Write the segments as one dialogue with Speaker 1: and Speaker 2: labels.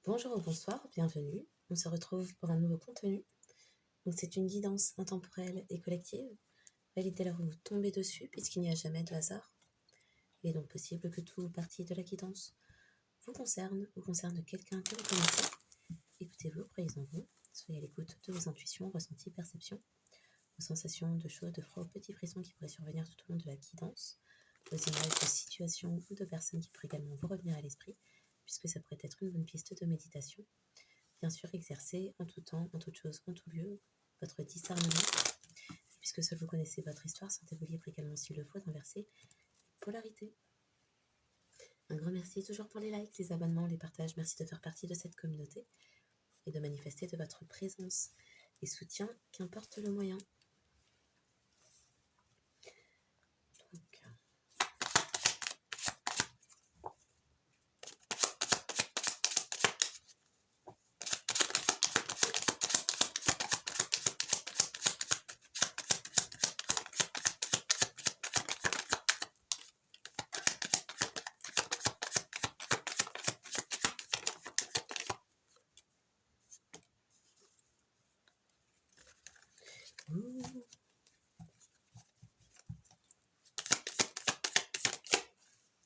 Speaker 1: Bonjour ou bonsoir, bienvenue. On se retrouve pour un nouveau contenu. Donc c'est une guidance intemporelle et collective. Validez là où vous tombez dessus puisqu'il n'y a jamais de hasard. Il est donc possible que tout partie de la guidance vous concerne ou concerne quelqu'un que vous connaissez. Écoutez-vous, croyez en vous, soyez à l'écoute de vos intuitions, ressentis, perceptions, vos sensations de chaud, de froid, aux petits frissons qui pourraient survenir tout au long de la guidance, aux images de situations ou de personnes qui pourraient également vous revenir à l'esprit, puisque ça pourrait être une bonne piste de méditation. Bien sûr, exercez en tout temps, en toute chose, en tout lieu, votre discernement. Puisque seul vous connaissez votre histoire, sentez-vous libre également s'il le faut d'inverser les polarités. Un grand merci toujours pour les likes, les abonnements, les partages. Merci de faire partie de cette communauté et de manifester de votre présence et soutien, qu'importe le moyen. Donc,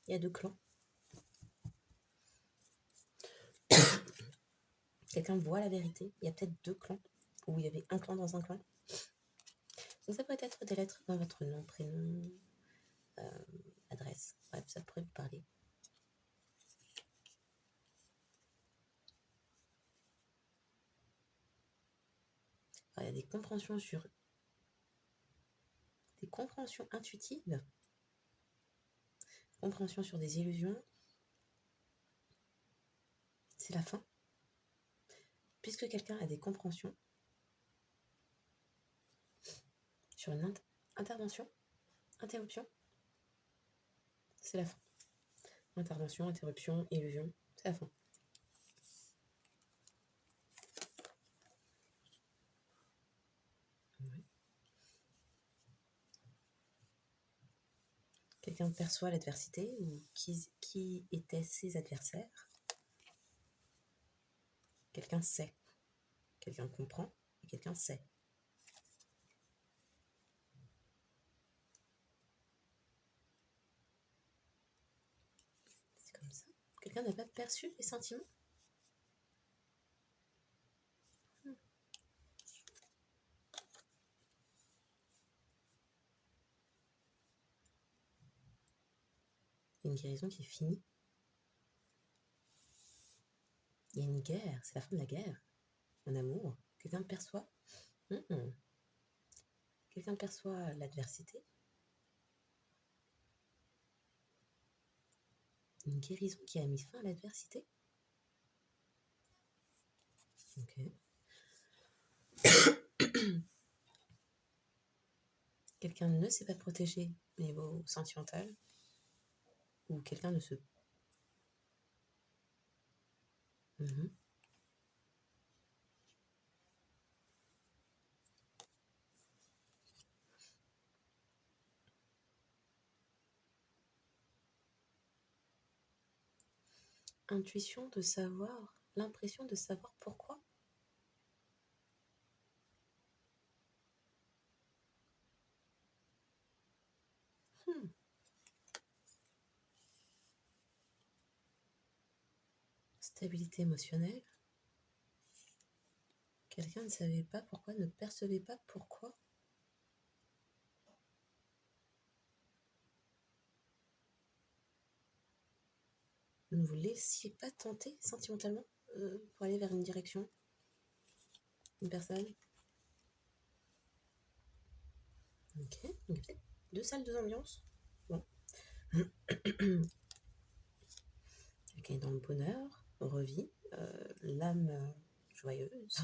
Speaker 1: il y a deux clans. Quelqu'un voit la vérité. Il y a peut-être deux clans, ou il y avait un clan dans un clan. Donc ça pourrait être des lettres dans votre nom, prénom, adresse. Bref, ça pourrait vous parler. Alors, il y a des compréhensions intuitives, compréhension sur des illusions. C'est la fin. Puisque quelqu'un a des compréhensions sur une intervention, interruption, c'est la fin. Intervention, interruption, illusion, c'est la fin. Oui. Quelqu'un perçoit l'adversité ou qui étaient ses adversaires. Quelqu'un sait. Quelqu'un comprend et quelqu'un sait. C'est comme ça. Quelqu'un n'a pas perçu les sentiments. Il y a une guérison qui est finie. Il y a une guerre, c'est la fin de la guerre. En amour, quelqu'un perçoit. Quelqu'un perçoit l'adversité. Une guérison qui a mis fin à l'adversité. Ok. Quelqu'un ne s'est pas protégé au niveau sentimental. Ou quelqu'un ne se... Intuition de savoir, l'impression de savoir pourquoi. Stabilité émotionnelle. Quelqu'un ne savait pas pourquoi, ne percevait pas pourquoi. Vous ne vous laissiez pas tenter sentimentalement pour aller vers une direction, une personne. Ok, donc deux salles, deux ambiances. Bon. Quelqu'un est dans le bonheur, revit, l'âme joyeuse.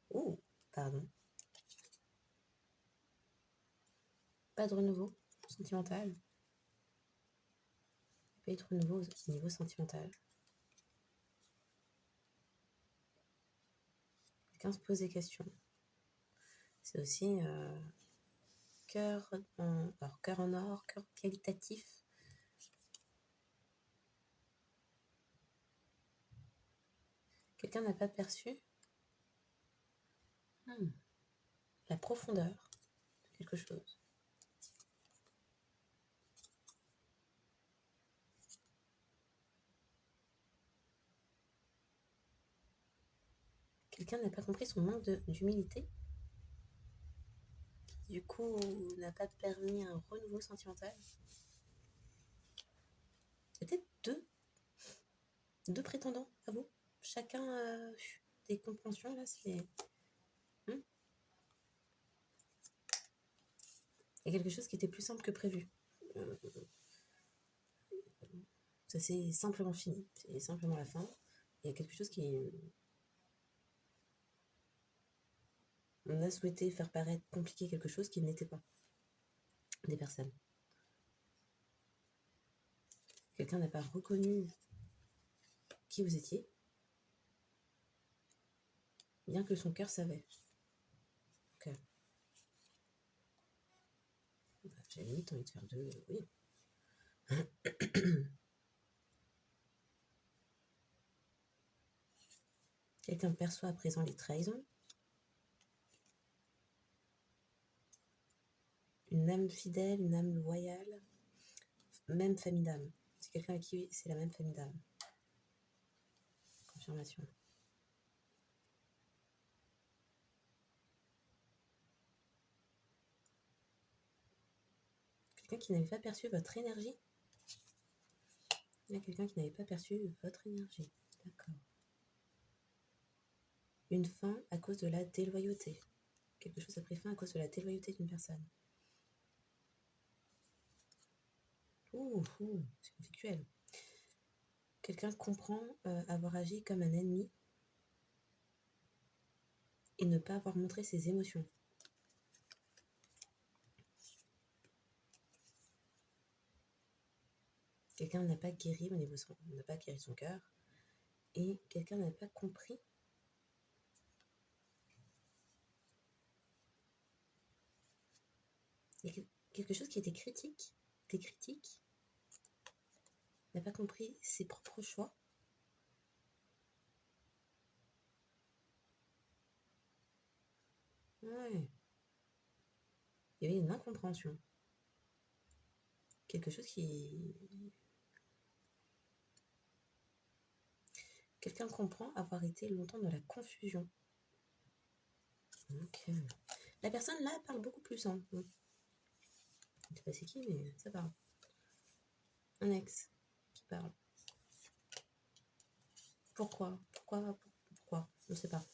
Speaker 1: Oh, pardon. Pas de renouveau sentimental. Pas de renouveau au niveau sentimental. Quelqu'un se pose des questions. C'est aussi cœur en or, cœur qualitatif. Quelqu'un n'a pas perçu la profondeur de quelque chose. Quelqu'un n'a pas compris son manque d'humilité. Du coup, n'a pas permis un renouveau sentimental. Peut-être deux prétendants à vous. Chacun a des compréhensions là. Il y a quelque chose qui était plus simple que prévu. Ça s'est simplement fini. C'est simplement la fin. Il y a quelque chose qui... On a souhaité faire paraître compliqué quelque chose qui n'était pas. Des personnes. Quelqu'un n'a pas reconnu qui vous étiez, bien que son cœur savait. Ok. J'ai limite envie de faire deux. Oui. Quelqu'un perçoit à présent les trahisons. Une âme fidèle, une âme loyale, même famille d'âme. C'est quelqu'un avec qui c'est la même famille d'âme. Confirmation. Quelqu'un qui n'avait pas perçu votre énergie. Il y a quelqu'un qui n'avait pas perçu votre énergie. D'accord. Une fin à cause de la déloyauté. Quelque chose a pris fin à cause de la déloyauté d'une personne. C'est conflictuel. Quelqu'un comprend avoir agi comme un ennemi et ne pas avoir montré ses émotions. Quelqu'un n'a pas guéri n'a pas guéri son cœur et quelqu'un n'a pas compris quelque chose qui était critique, des critiques, n'a pas compris ses propres choix. Ouais. Il y avait une incompréhension. Quelque chose qui... Quelqu'un comprend avoir été longtemps dans la confusion. Ok. La personne là parle beaucoup plus. Hein. Je sais pas c'est qui, mais ça parle. Un ex qui parle. Pourquoi? Je ne sais pas.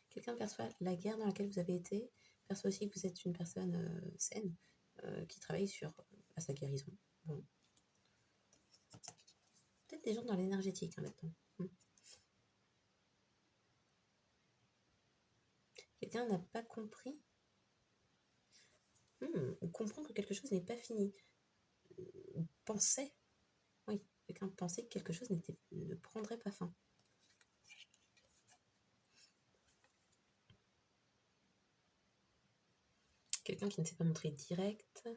Speaker 1: Quelqu'un perçoit la guerre dans laquelle vous avez été, perçoit aussi que vous êtes une personne saine, qui travaille à sa guérison. Bon. Peut-être des gens dans l'énergétique maintenant. Quelqu'un n'a pas compris ou comprend que quelque chose n'est pas fini. Pensait, oui, quelqu'un pensait que quelque chose ne prendrait pas fin. Quelqu'un qui ne s'est pas montré direct.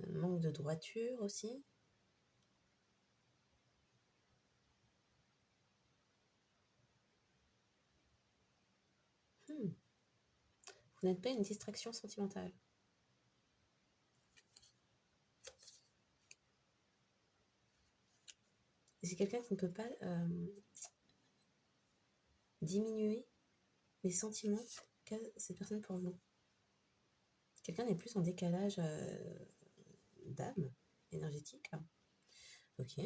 Speaker 1: Manque de droiture aussi. Vous n'êtes pas une distraction sentimentale. C'est quelqu'un qui ne peut pas diminuer les sentiments qu'a cette personne pour vous. Quelqu'un n'est plus en décalage d'âme énergétique. Ok.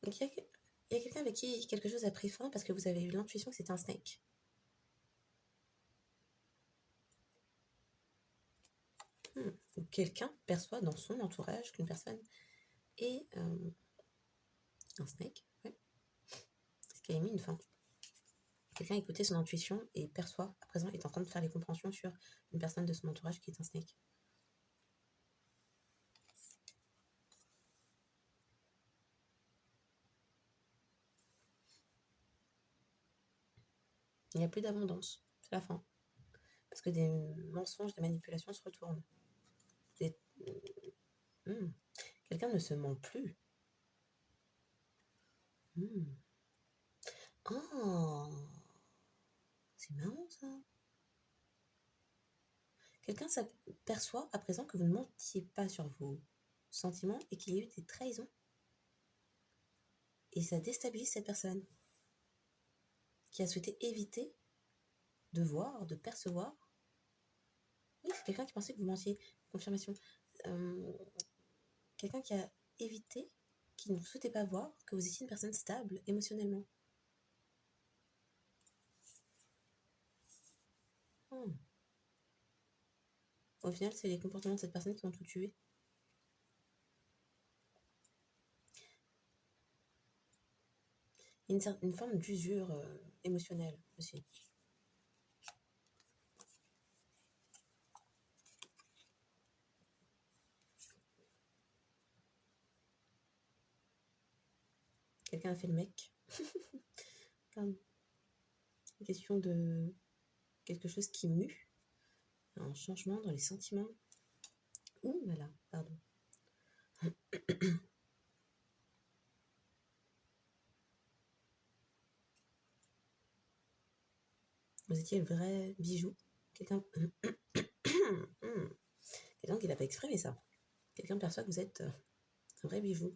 Speaker 1: Donc il y a quelqu'un avec qui quelque chose a pris fin parce que vous avez eu l'intuition que c'était un snake. Ou quelqu'un perçoit dans son entourage qu'une personne et un snake, ouais, ce qui a mis une fin. Quelqu'un a écouté son intuition et perçoit, à présent, est en train de faire les compréhensions sur une personne de son entourage qui est un snake. Il n'y a plus d'abondance, c'est la fin. Parce que des mensonges, des manipulations se retournent. Des... Quelqu'un ne se ment plus. Oh, c'est marrant ça. Quelqu'un s'aperçoit à présent que vous ne mentiez pas sur vos sentiments et qu'il y a eu des trahisons. Et ça déstabilise cette personne qui a souhaité éviter de voir, de percevoir. Oui, c'est quelqu'un qui pensait que vous mentiez. Confirmation. Quelqu'un qui a évité, qui ne souhaitait pas voir que vous étiez une personne stable émotionnellement. Au final, c'est les comportements de cette personne qui ont tout tué. Il y a une forme d'usure émotionnelle aussi. Quelqu'un a fait le mec. Pardon. Une question de quelque chose qui mue. Un changement dans les sentiments. Ouh là là, pardon. Vous étiez le vrai bijou. Quelqu'un quelqu'un qui n'a pas exprimé ça. Quelqu'un perçoit que vous êtes un vrai bijou.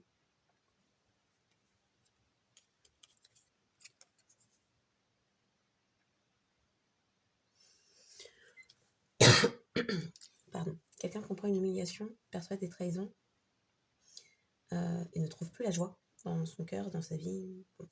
Speaker 1: Pardon. Quelqu'un comprend une humiliation, perçoit des trahisons et ne trouve plus la joie dans son cœur, dans sa vie. Bon.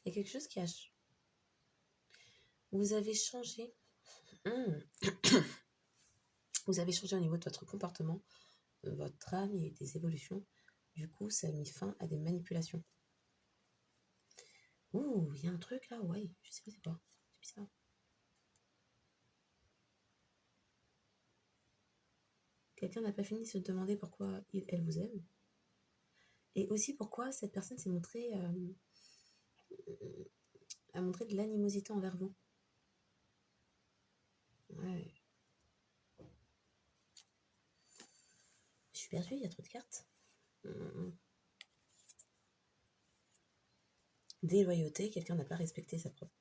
Speaker 1: Il y a quelque chose qui a... Vous avez changé. Vous avez changé au niveau de votre comportement, de votre âme, il y a eu des évolutions. Du coup, ça a mis fin à des manipulations. Ouh, il y a un truc là, ouais, je sais pas c'est quoi. C'est bizarre. Quelqu'un n'a pas fini de se demander pourquoi elle vous aime. Et aussi pourquoi cette personne s'est montrée... a montré de l'animosité envers vous. Ouais. Je suis perdue, il y a trop de cartes. Déloyauté, quelqu'un n'a pas respecté sa propre...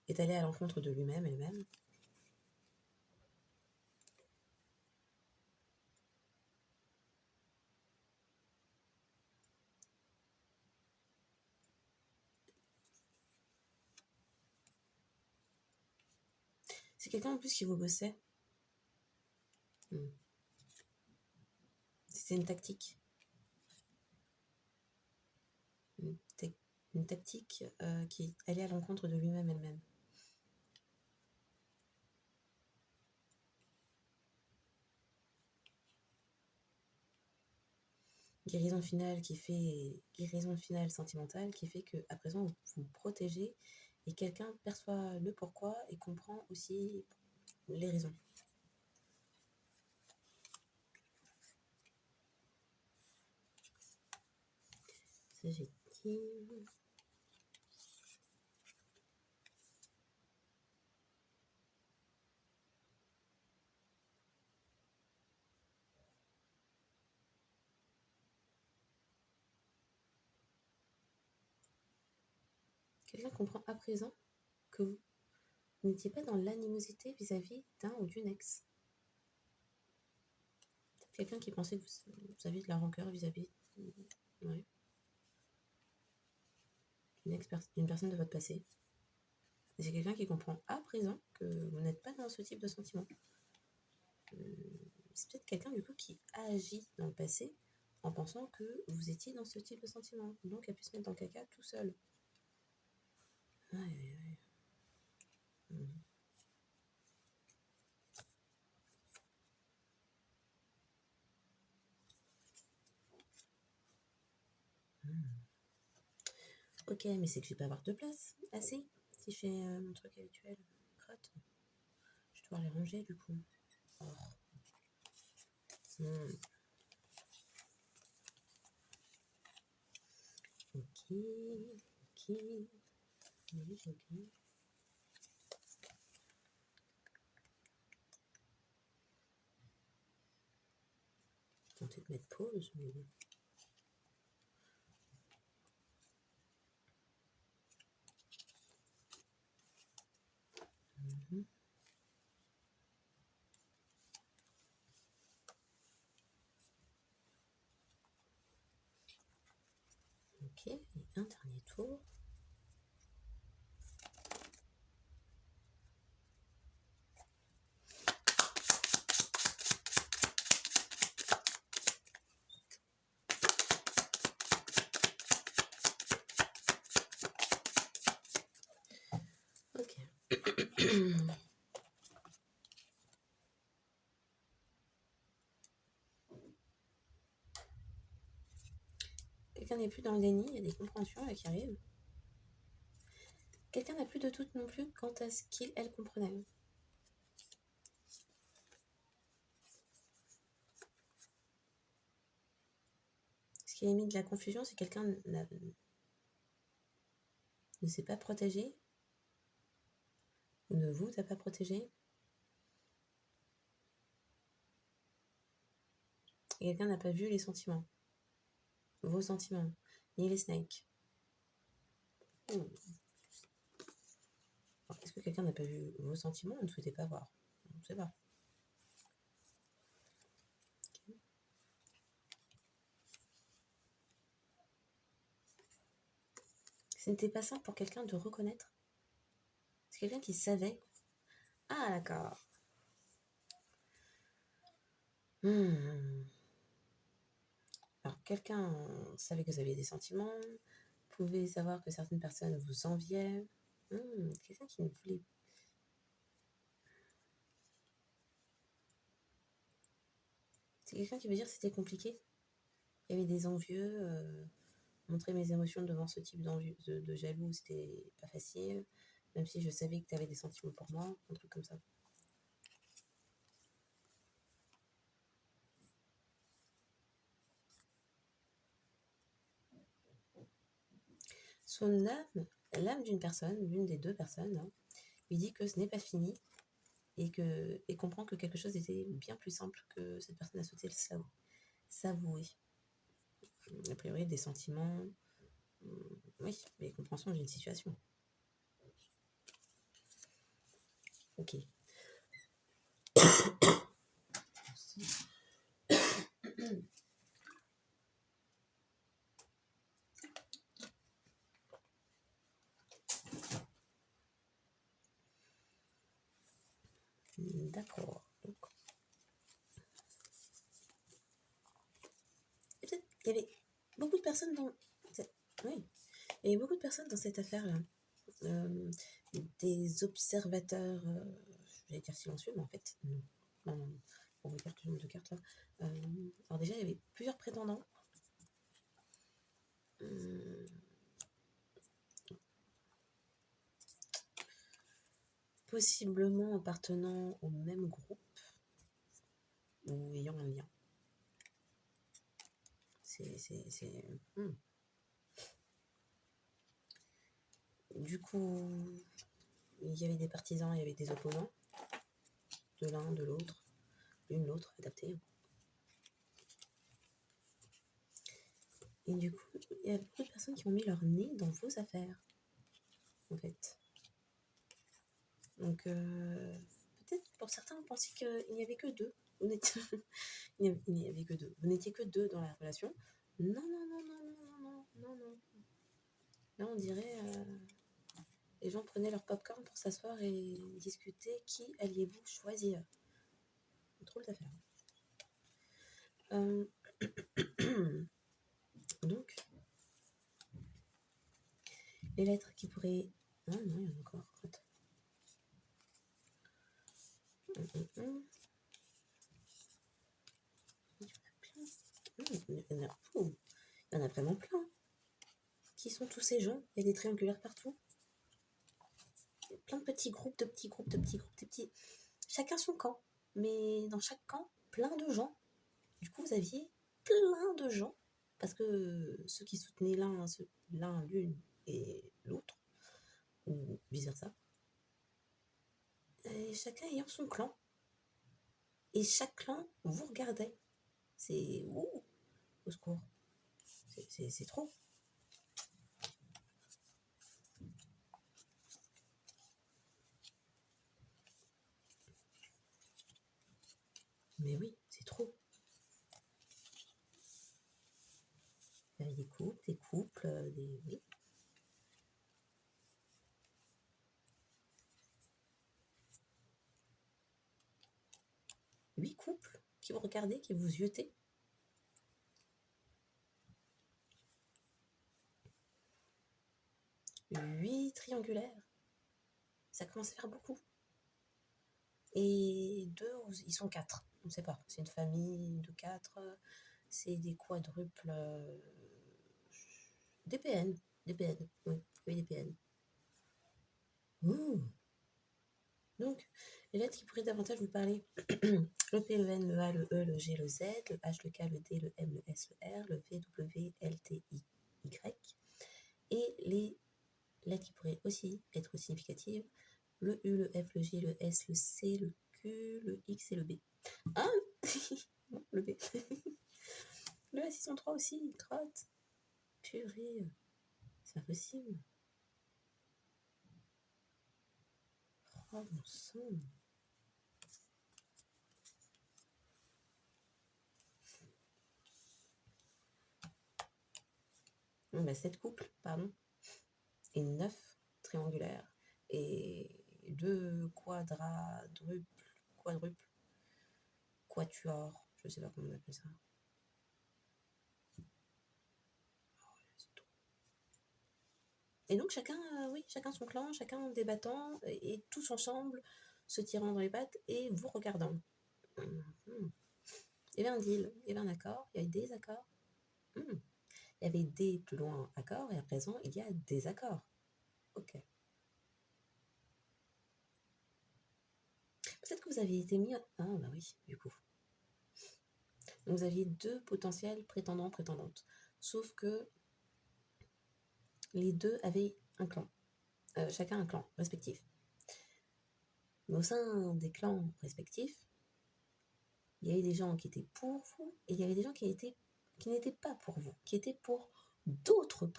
Speaker 1: est allé à l'encontre de lui-même, elle-même. C'est quelqu'un en plus qui vous bossait. C'était une tactique. Une tactique qui allait à l'encontre de lui-même, elle-même. Guérison finale sentimentale qui fait que à présent vous vous protégez et quelqu'un perçoit le pourquoi et comprend aussi les raisons. Ça j'ai dit. Quelqu'un comprend à présent que vous n'étiez pas dans l'animosité vis-à-vis d'un ou d'une ex. Quelqu'un qui pensait que vous aviez de la rancœur vis-à-vis ouais, d'une personne de votre passé. Et c'est quelqu'un qui comprend à présent que vous n'êtes pas dans ce type de sentiment. C'est peut-être quelqu'un du coup qui a agi dans le passé en pensant que vous étiez dans ce type de sentiment. Donc, elle a pu se mettre dans le caca tout seul. Aïe, aïe, aïe. Ok, mais c'est que je vais pas avoir de place. Assez. Si je fais mon truc habituel. Crotte. Je vais devoir les ranger du coup. Oh. Ok. Ok. Oui, ok. Tenter de mettre pause, mais bon. Ok, et un dernier tour. Ok. Quelqu'un n'est plus dans le déni, il y a des compréhensions là qui arrivent. Quelqu'un n'a plus de doute non plus quant à ce qu'il, elle comprenait. Ce qui a mis de la confusion, c'est que quelqu'un ne s'est pas protégé ou ne vous a pas protégé. Et quelqu'un n'a pas vu les sentiments, vos sentiments, ni les snakes. Est-ce que quelqu'un n'a pas vu vos sentiments ou ne souhaitait pas voir? On ne sait pas. Okay. Ce n'était pas simple pour quelqu'un de reconnaître. C'est quelqu'un qui savait. Ah, d'accord. Alors, quelqu'un savait que vous aviez des sentiments, pouvait savoir que certaines personnes vous enviaient. Quelqu'un qui ne voulait. C'est quelqu'un qui veut dire que c'était compliqué. Il y avait des envieux. Montrer mes émotions devant ce type de jaloux, c'était pas facile. Même si je savais que tu avais des sentiments pour moi, un truc comme ça. Son âme, l'âme d'une personne, l'une des deux personnes, hein, lui dit que ce n'est pas fini et comprend que quelque chose était bien plus simple que cette personne a souhaité le s'avouer. A priori, des sentiments, oui, mais compréhension d'une situation. Ok. D'accord. Donc, peut-être qu'il y avait beaucoup de personnes dans cette... Oui, il y avait beaucoup de personnes dans cette affaire-là. Des observateurs, j'allais dire silencieux, mais en fait, non. Non. Pour vous dire que le nombre de cartes là. Alors déjà, il y avait plusieurs prétendants. Possiblement appartenant au même groupe ou ayant un lien. Du coup, il y avait des partisans, il y avait des opposants, de l'un, de l'autre, l'une, l'autre, adapté. Et du coup, il y a beaucoup de personnes qui ont mis leur nez dans vos affaires, en fait. Donc, peut-être pour certains, vous pensiez qu'il n'y avait que deux. Il n'y avait que deux. Vous n'étiez que deux dans la relation. Non. Là, on dirait... les gens prenaient leur popcorn pour s'asseoir et discuter qui alliez-vous choisir. Drôle d'affaire. Donc, les lettres qui pourraient... Ah non, il y en a encore. Attends. Il y en a vraiment plein. Qui sont tous ces gens? Il y a des triangulaires partout. Plein de petits groupes, de petits groupes, de petits groupes, de petits... Chacun son camp. Mais dans chaque camp, plein de gens. Du coup, vous aviez plein de gens. Parce que ceux qui soutenaient l'une et l'autre, ou vice-versa, et chacun ayant son clan. Et chaque clan vous regardait. C'est... Ouh, au secours. C'est trop. Mais oui, c'est trop. Il y avait des couples, des... Oui. 8 couples qui vous regardaient, qui vous yetaient. Huit triangulaires. Ça commence à faire beaucoup. Et deux, ils sont 4. On ne sait pas. C'est une famille de 4. C'est des quadruples. Des PN. Des PN. Oui, des PN. Ouh. Donc, les lettres qui pourraient davantage vous parler. Le P, le N, le A, le E, le G, le Z, le H, le K, le D, le M, le S, le R, le V, W, L, T, I, Y. Et les lettres qui pourraient aussi être significatives. Le U, le F, le G, le S, le C, le Q, le X et le B. Ah non, le B. Le S, ils sont 3 aussi, crotte. Purée, c'est pas possible. Oh mon sang. Bon, bah, 7 couples, pardon. Et 9 triangulaires. Et 2 quadruples, quatuors, je sais pas comment on appelle ça. Et donc chacun, oui, chacun son clan, chacun débattant, et tous ensemble se tirant dans les pattes et vous regardant. Il y avait un deal, il y avait un accord, il y avait des accords. Il y avait des plus loin accords, et à présent il y a des accords. Ok. Peut-être que vous aviez été mis... Ah bah oui, du coup. Donc vous aviez 2 potentiels prétendants, prétendantes. Sauf que les 2 avaient un clan. Chacun un clan respectif. Mais au sein des clans respectifs, il y avait des gens qui étaient pour vous et il y avait des gens qui n'étaient pas pour vous, qui étaient pour d'autres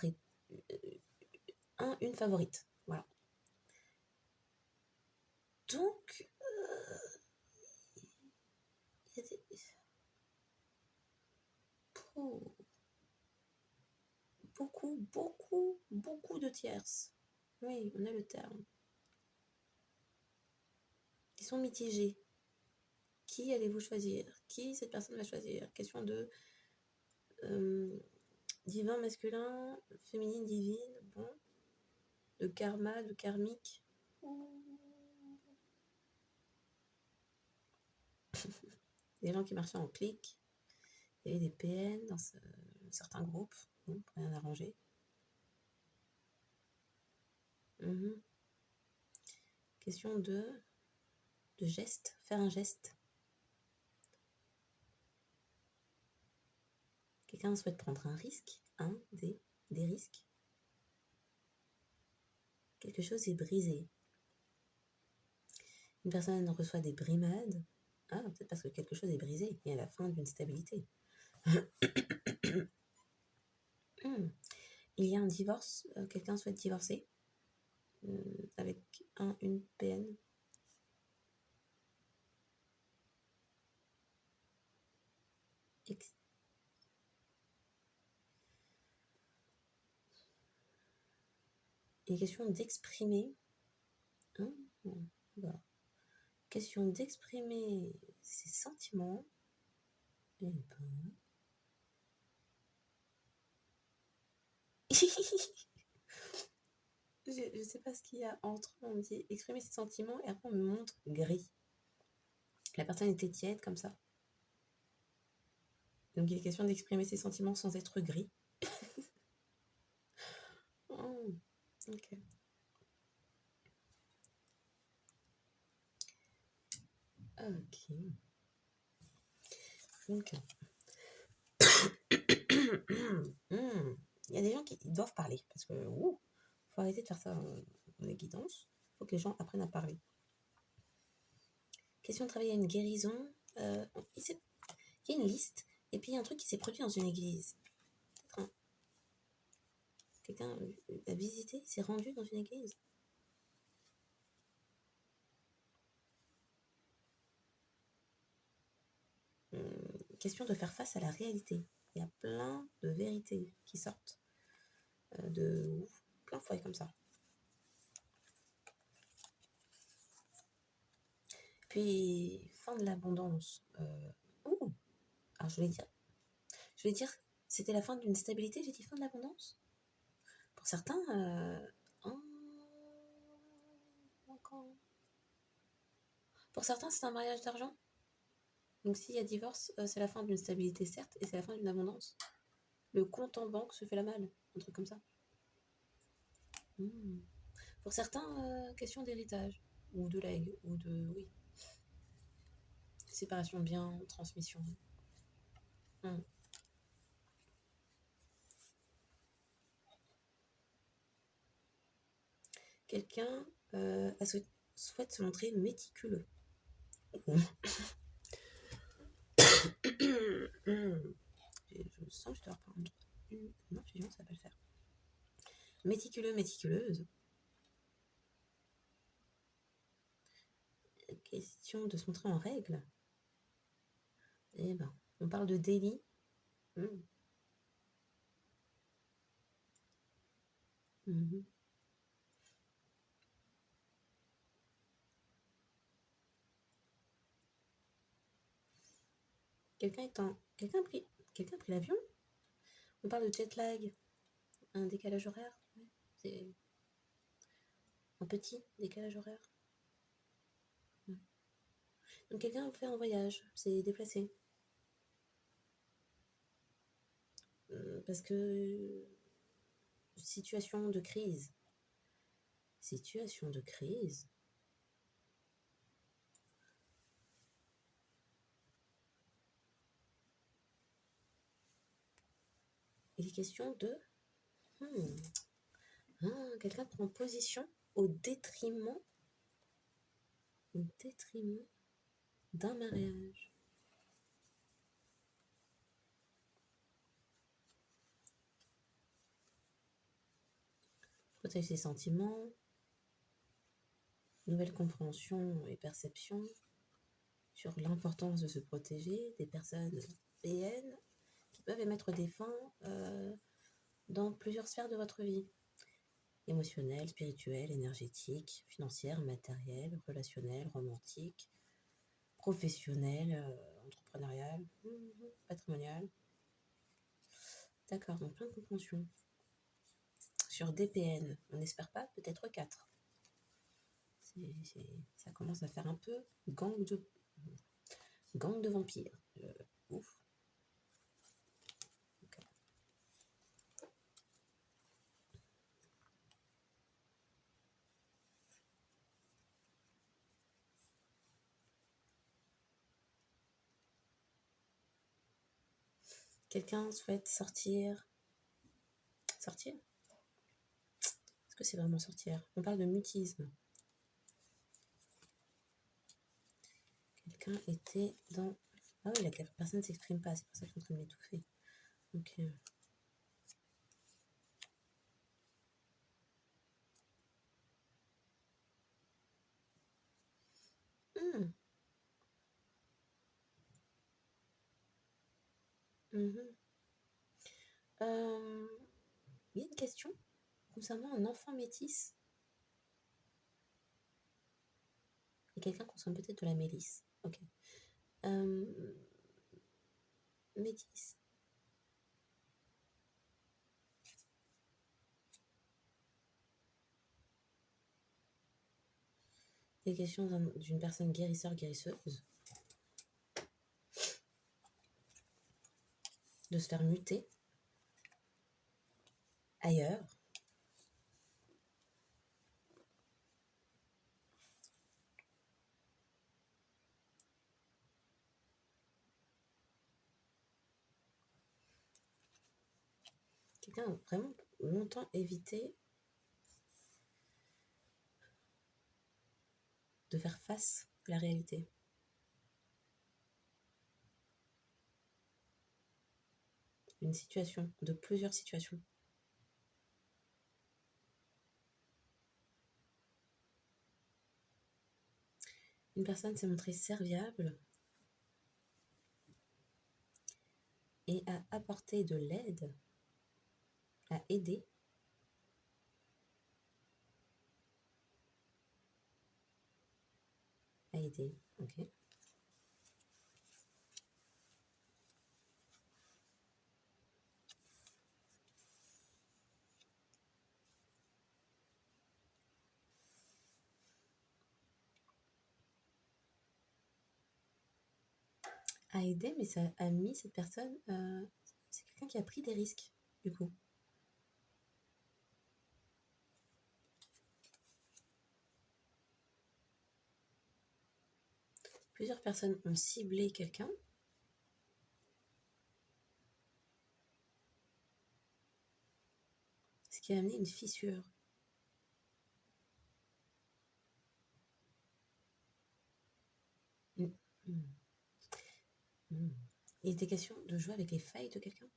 Speaker 1: une favorite. Voilà. Donc, il y a des... beaucoup de tierces. Oui, on a le terme. Ils sont mitigés. Qui allez-vous choisir? Qui cette personne va choisir? Question de divin masculin, féminine divine, bon, de karma, de karmique. Des gens qui marchaient en clique. Il y avait des PN dans certains groupes, bon, rien arrangé. Question de geste, faire un geste. Quelqu'un souhaite prendre un risque, des risques. Quelque chose est brisé. Une personne reçoit des brimades. Ah, peut-être parce que quelque chose est brisé et à la fin d'une stabilité. Il y a un divorce, quelqu'un souhaite divorcer avec une PN. Il est question d'exprimer. Voilà. Question d'exprimer ses sentiments. Et ben, Je sais pas ce qu'il y a entre. On me dit exprimer ses sentiments et après on me montre gris. La personne était tiède comme ça. Donc il est question d'exprimer ses sentiments sans être gris. Oh, ok. Ok. Donc, il y a des gens qui doivent parler parce que faut arrêter de faire ça dans les guidances. Il faut que les gens apprennent à parler. Question de travailler à une guérison. Il y a une liste et puis il y a un truc qui s'est produit dans une église. Quelqu'un a visité, s'est rendu dans une église. Question de faire face à la réalité. Il y a plein de vérités qui sortent de plein de fois comme ça. Puis, fin de l'abondance. Alors, je voulais dire, c'était la fin d'une stabilité, j'ai dit fin de l'abondance. Pour certains, pour certains, c'est un mariage d'argent. Donc, s'il y a divorce, c'est la fin d'une stabilité, certes, et c'est la fin d'une abondance. Le compte en banque se fait la malle, un truc comme ça. Pour certains, question d'héritage, ou de legs, ou de... Oui. Séparation de biens, transmission. Quelqu'un souhaite se montrer méticuleux. Je sens que je dois reprendre une infusion, ça va pas le faire. Méticuleux, méticuleuse. Question de se montrer en règle. Eh ben, on parle de délit. Quelqu'un a pris l'avion. On parle de jet lag, un décalage horaire. Ouais, c'est un petit décalage horaire. Ouais. Donc quelqu'un a fait un voyage, s'est déplacé. Parce que situation de crise. Situation de crise. Il est question de... quelqu'un prend position au détriment d'un mariage. Protège ses sentiments, nouvelle compréhension et perception sur l'importance de se protéger des personnes PN qui peuvent émettre des fins dans plusieurs sphères de votre vie. Émotionnelle, spirituelle, énergétique, financière, matérielle, relationnelle, romantique, professionnelle, entrepreneuriale, patrimoniale. D'accord, donc plein de compréhensions. Sur DPN, on n'espère pas, peut-être 4. Ça commence à faire un peu gang de vampires. Ouf. Okay. Quelqu'un souhaite sortir. Sortir? Est-ce que c'est vraiment sortir? On parle de mutisme. Quelqu'un était dans... Ah oui, la personne ne s'exprime pas, c'est pour ça que je suis en train de m'étouffer. Ok. Il y a une question concernant un enfant métis. Et quelqu'un consomme peut-être de la mélisse. Ok. Métis. est question d'une personne guérisseur-guérisseuse, de se faire muter ailleurs. Quelqu'un a vraiment longtemps évité de faire face à la réalité. Une situation, de plusieurs situations. Une personne s'est montrée serviable et a apporté de l'aide, a aidé ok. A aidé, mais ça a mis cette personne... c'est quelqu'un qui a pris des risques, du coup. Plusieurs personnes ont ciblé quelqu'un. Ce qui a amené une fissure. Il était question de jouer avec les failles de quelqu'un.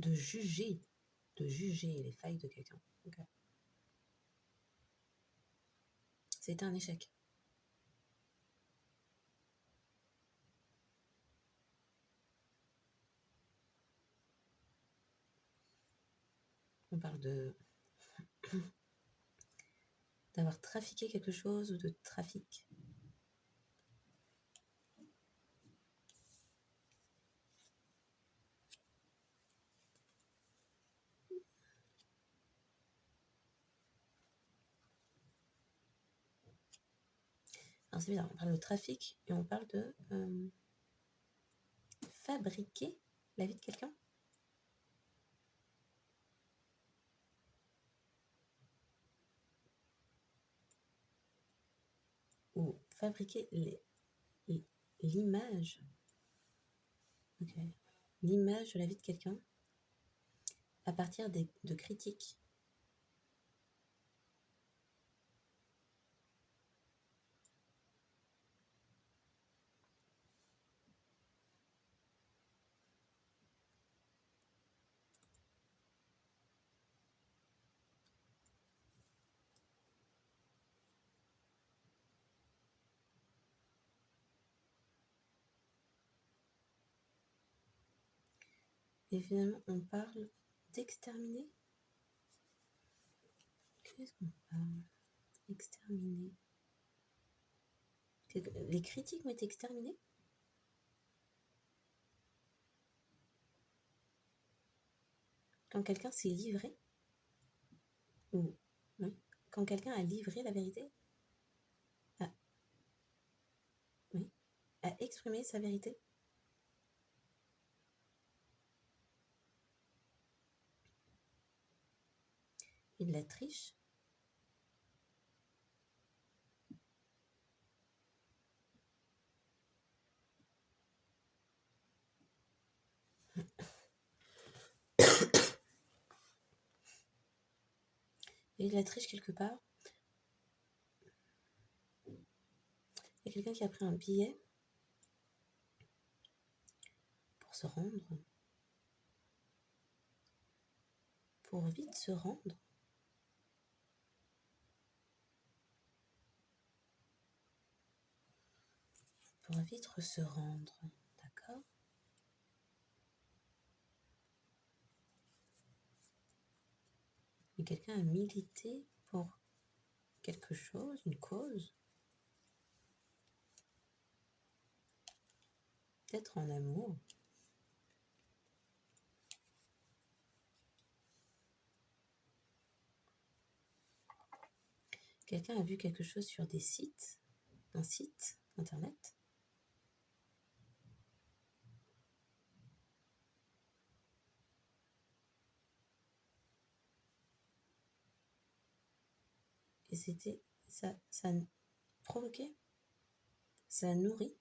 Speaker 1: De juger les failles de quelqu'un. Okay. C'était un échec. On parle de d'avoir trafiqué quelque chose ou de trafic. Alors c'est bizarre, on parle de trafic et on parle de fabriquer la vie de quelqu'un. Ou fabriquer l'image. Okay. L'image de la vie de quelqu'un à partir de critiques. Et finalement, on parle d'exterminer. Qu'est-ce qu'on parle? Exterminer. Les critiques ont été exterminées? Quand quelqu'un s'est livré? Ou oui, quand quelqu'un a livré la vérité? Oui, a exprimé sa vérité? Et de la triche? Et de la triche quelque part? Il y a quelqu'un qui a pris un billet pour se rendre, pour vite se rendre. Pour vite se rendre, d'accord? Mais quelqu'un a milité pour quelque chose, une cause. Peut-être en amour. Quelqu'un a vu quelque chose sur des sites, un site internet. Et c'était ça provoquait, ça nourrit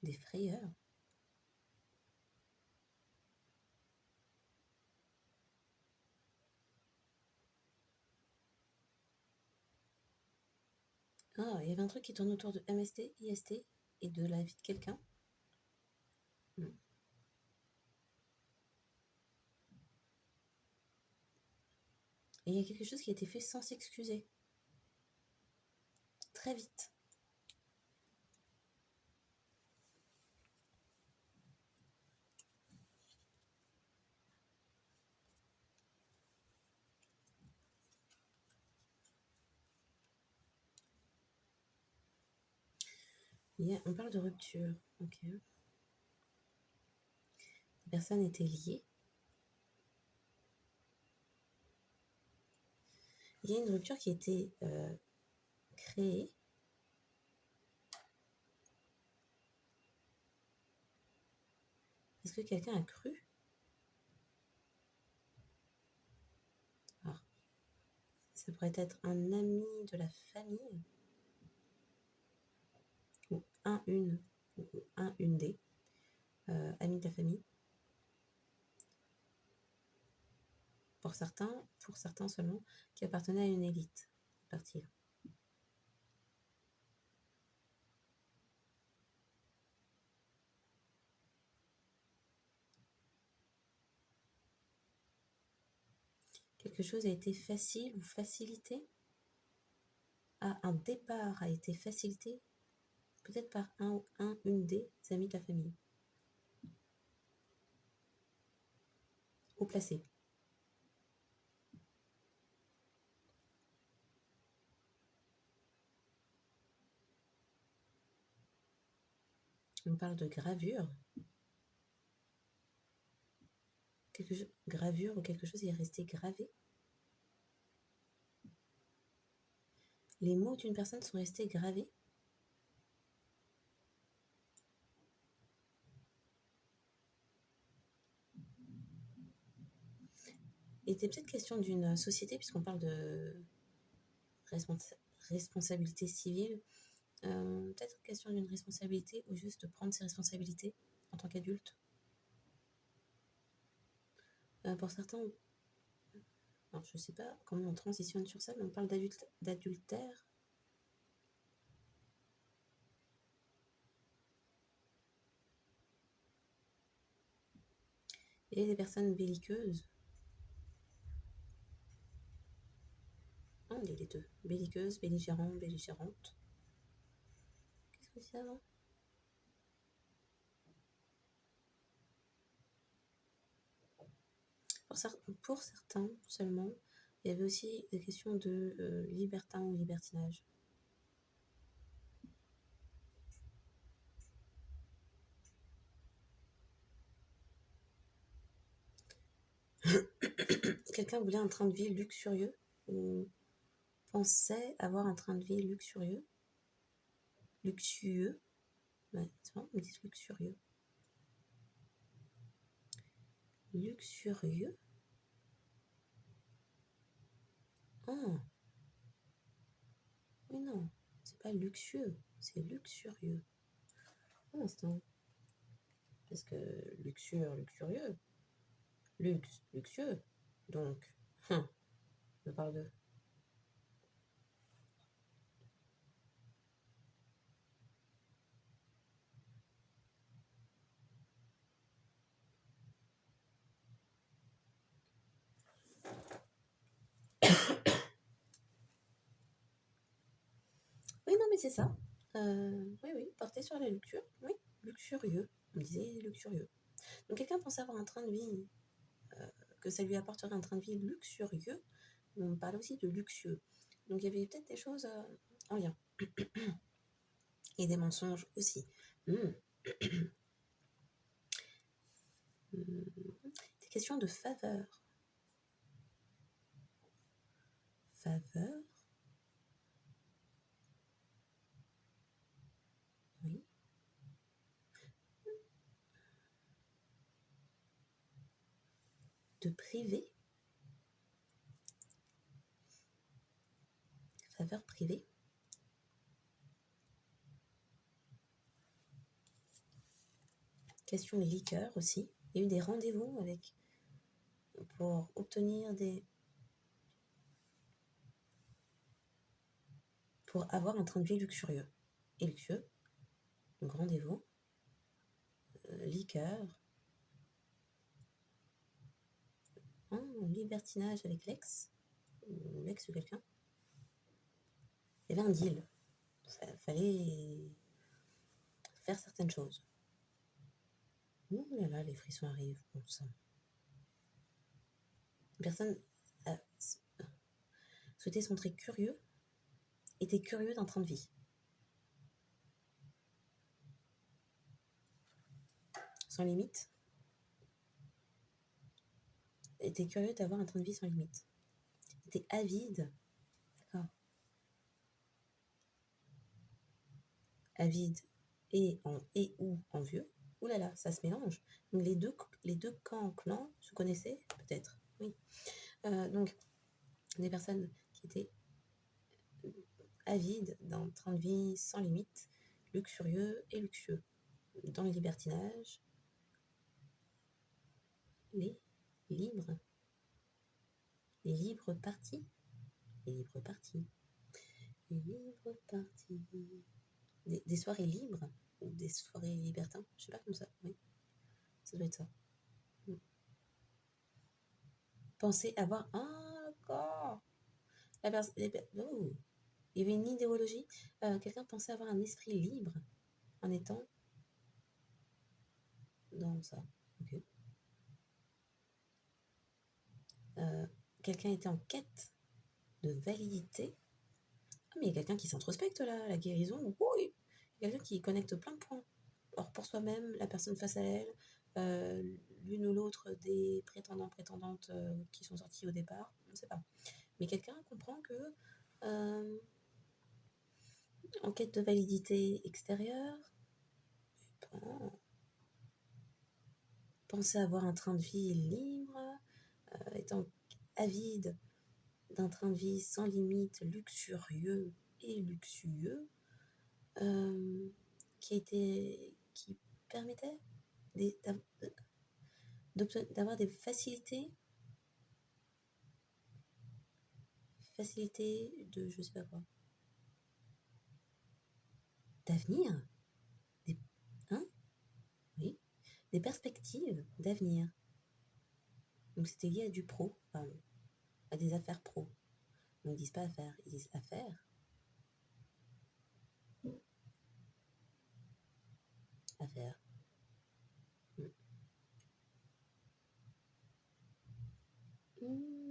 Speaker 1: des frayeurs. Ah, il y avait un truc qui tourne autour de MST, IST et de la vie de quelqu'un. Et il y a quelque chose qui a été fait sans s'excuser. Très vite. On parle de rupture. Ok. Les personnes étaient liées. Il y a une rupture qui a été créée. Est-ce que quelqu'un a cru? Alors, ça pourrait être un ami de la famille ou une des amis de la famille. Pour certains seulement, qui appartenaient à une élite partie. Quelque chose a été facile ou facilité. Un départ a été facilité, peut-être par une des amis de la famille. Haut placé. On parle de gravure. Gravure ou quelque chose est resté gravé. Les mots d'une personne sont restés gravés. Il était peut-être question d'une société, puisqu'on parle de responsabilité civile. Peut-être question d'une responsabilité ou juste de prendre ses responsabilités en tant qu'adulte. Pour certains, alors je ne sais pas comment on transitionne sur ça, mais on parle d'adultère. Et des personnes belliqueuses. On dit les deux. Belliqueuses, belligérants, belligérantes. Qu'est-ce que c'est avant? Pour certains seulement, il y avait aussi des questions de libertin ou libertinage. Quelqu'un voulait un train de vie luxurieux ou pensait avoir un train de vie luxurieux. Luxueux. Ouais, c'est vrai, on dit luxurieux. Luxurieux. Ah. Oui, non, c'est pas luxueux, c'est luxurieux. Un instant. Parce que luxurieux. Luxueux. Donc, on parle de. Oui, non, mais c'est ça. Oui, porter sur la luxure. Oui, luxurieux. On disait luxurieux. Donc, quelqu'un pense avoir un train de vie, que ça lui apporterait un train de vie luxurieux. Mais on parle aussi de luxueux. Donc, il y avait peut-être des choses en lien. Et des mensonges aussi. Des questions de faveur. faveur. Oui. De privé. Faveur privée. Question liqueur aussi. Il y a eu des rendez-vous avec pour obtenir pour avoir un train de vie luxurieux. Et luxueux. Donc rendez-vous. Liqueur. Libertinage avec l'ex. Ou l'ex de quelqu'un. Il y avait un deal. Il fallait faire certaines choses. Ouh là là, les frissons arrivent. Bon sang. Une personne a souhaité se montrer curieux, était curieux d'un train de vie. Sans limite. Était curieux d'avoir un train de vie sans limite. Était avide. D'accord. Avide et ou en vieux. Ouh là là, ça se mélange. Donc les deux clans se connaissaient peut-être. Oui. Donc des personnes qui étaient avides d'un train de vie sans limite, luxurieux et luxueux, dans le libertinage, les libres partis, des soirées libres ou des soirées libertins, je sais pas comme ça, oui, ça doit être ça. Penser avoir d'accord. Il y avait une idéologie. Quelqu'un pensait avoir un esprit libre en étant dans ça. Ok. Quelqu'un était en quête de validité. Ah, mais il y a quelqu'un qui s'introspecte là, la guérison. Oui. Il y a quelqu'un qui connecte plein de points. Or, pour soi-même, la personne face à elle, l'une ou l'autre des prétendantes qui sont sorties au départ, on ne sait pas. Mais quelqu'un comprend que en quête de validité extérieure, penser avoir un train de vie libre, étant avide d'un train de vie sans limite, luxurieux et luxueux, qui permettait d'avoir des facilités de je sais pas quoi, d'avenir, oui, des perspectives d'avenir. Donc c'était lié à du pro, à des affaires pro. Donc ils disent pas affaires, ils disent affaires. Affaires.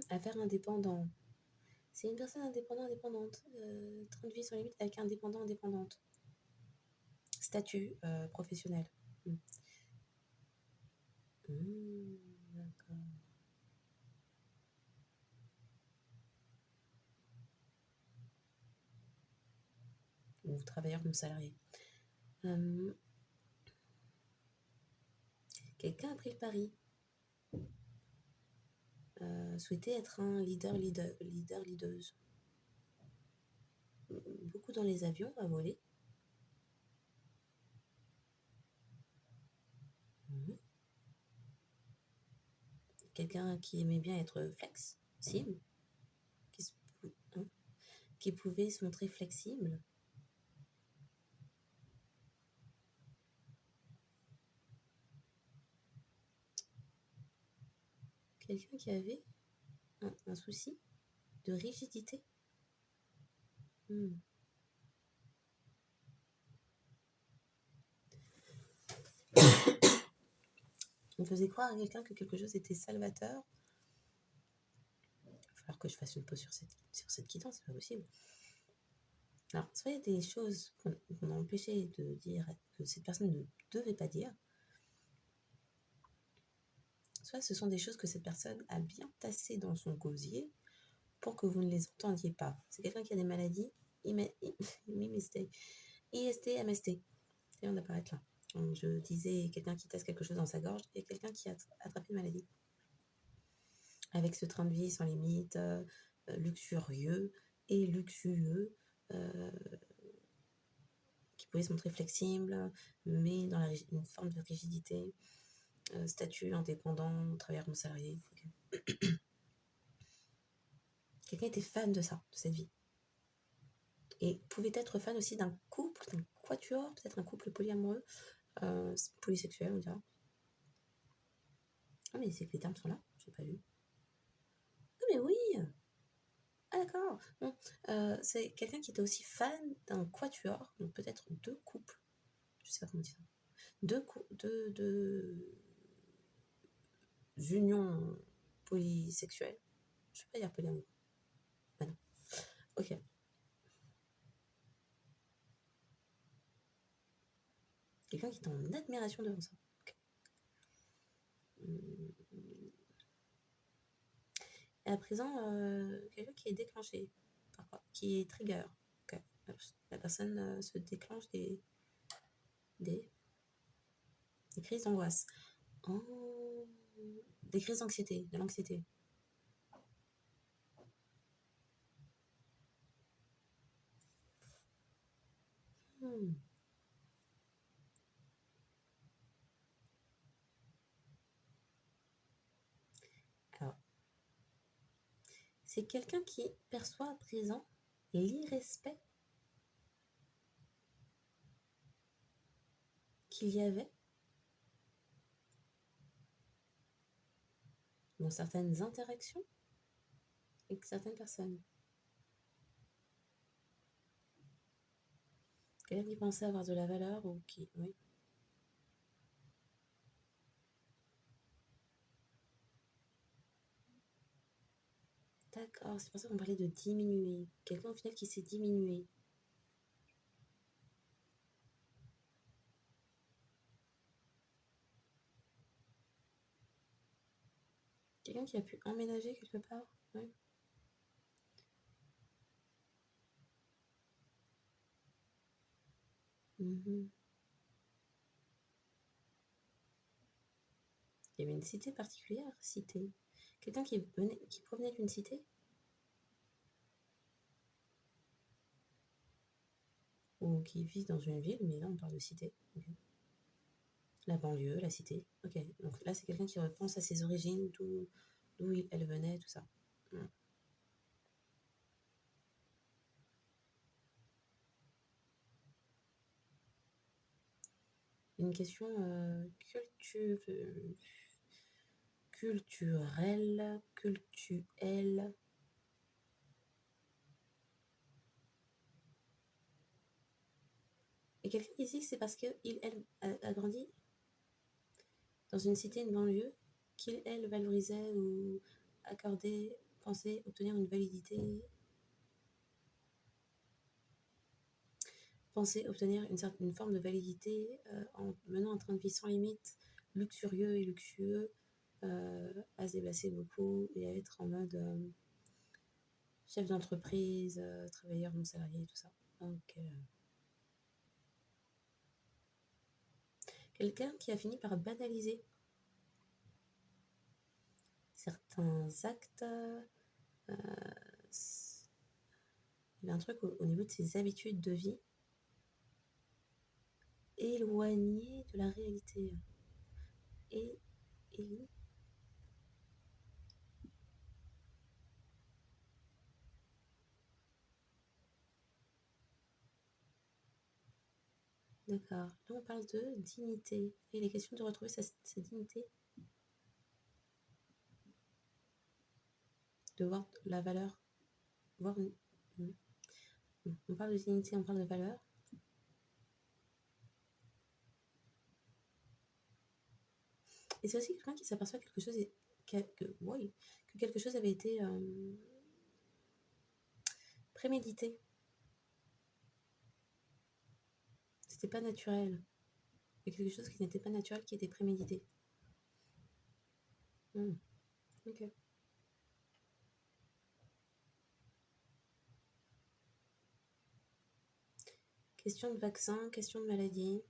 Speaker 1: Affaires indépendant. C'est une personne indépendante. Train de vie sans limite avec indépendante. Statut professionnel. D'accord. Ou travailleur ou salarié. Quelqu'un a pris le pari. Souhaitait être un leadeuse. Beaucoup dans les avions à voler. Quelqu'un qui aimait bien être flexible, qui pouvait se montrer flexible. Quelqu'un qui avait un souci de rigidité. On faisait croire à quelqu'un que quelque chose était salvateur. Il va falloir que je fasse une pause sur cette quittance, c'est pas possible. Alors, soit il y a des choses qu'on a empêché de dire, que cette personne ne devait pas dire, soit ce sont des choses que cette personne a bien tassées dans son gosier pour que vous ne les entendiez pas. C'est quelqu'un qui a des maladies, IST, MST. Et on apparaît là. Donc, je disais quelqu'un qui teste quelque chose dans sa gorge et quelqu'un qui a attrapé une maladie. Avec ce train de vie sans limite, luxurieux et luxueux, qui pouvait se montrer flexible, mais dans une forme de rigidité, statut indépendant, travailleur non salarié. Okay. Quelqu'un était fan de ça, de cette vie. Et pouvait être fan aussi d'un couple, d'un quatuor, peut-être un couple polyamoureux, polysexuel, on dira. Ah, mais c'est que les termes sont là, j'ai pas vu. Ah, mais oui! Ah, d'accord. Bon, c'est quelqu'un qui était aussi fan d'un quatuor, donc peut-être deux couples. Je sais pas comment dire ça. Deux unions polysexuelles. Je peux pas dire polyamoureux. Ah non. Ok. Quelqu'un qui est en admiration devant ça. Okay. Et à présent, quelqu'un qui est déclenché, parfois, qui est trigger. Okay. La personne se déclenche des crises d'angoisse. Oh, des crises d'anxiété, de l'anxiété. Alors, c'est quelqu'un qui perçoit à présent l'irrespect qu'il y avait dans certaines interactions avec certaines personnes. Quelqu'un qui pensait avoir de la valeur ou qui... Oui. D'accord, c'est pour ça qu'on parlait de diminuer. Quelqu'un au final qui s'est diminué. Quelqu'un qui a pu emménager quelque part. Oui. Il y avait une cité particulière, cité. Quelqu'un qui provenait d'une cité ou qui vit dans une ville, mais là on parle de cité. Okay. La banlieue, la cité. Ok, donc là c'est quelqu'un qui repense à ses origines, d'où elle venait, tout ça. Une question culturelle, cultuelle. Et quelqu'un qui dit que c'est parce elle a grandi dans une cité, une banlieue, elle valorisait ou accordait, pensait obtenir une validité, pensait obtenir une forme de validité en menant un train de vie sans limite, luxurieux et luxueux, à se déplacer beaucoup et à être en mode chef d'entreprise, travailleur non salarié, tout ça. Donc, quelqu'un qui a fini par banaliser certains actes. Il y a un truc au niveau de ses habitudes de vie éloigné de la réalité. Et d'accord. Là, on parle de dignité. Et il est question de retrouver sa dignité. De voir la valeur. On parle de dignité, on parle de valeur. Et c'est aussi quelqu'un qui s'aperçoit que quelque chose avait été prémédité. C'était pas naturel. Il y a quelque chose qui n'était pas naturel, qui était prémédité. Ok. Question de vaccin, question de maladie.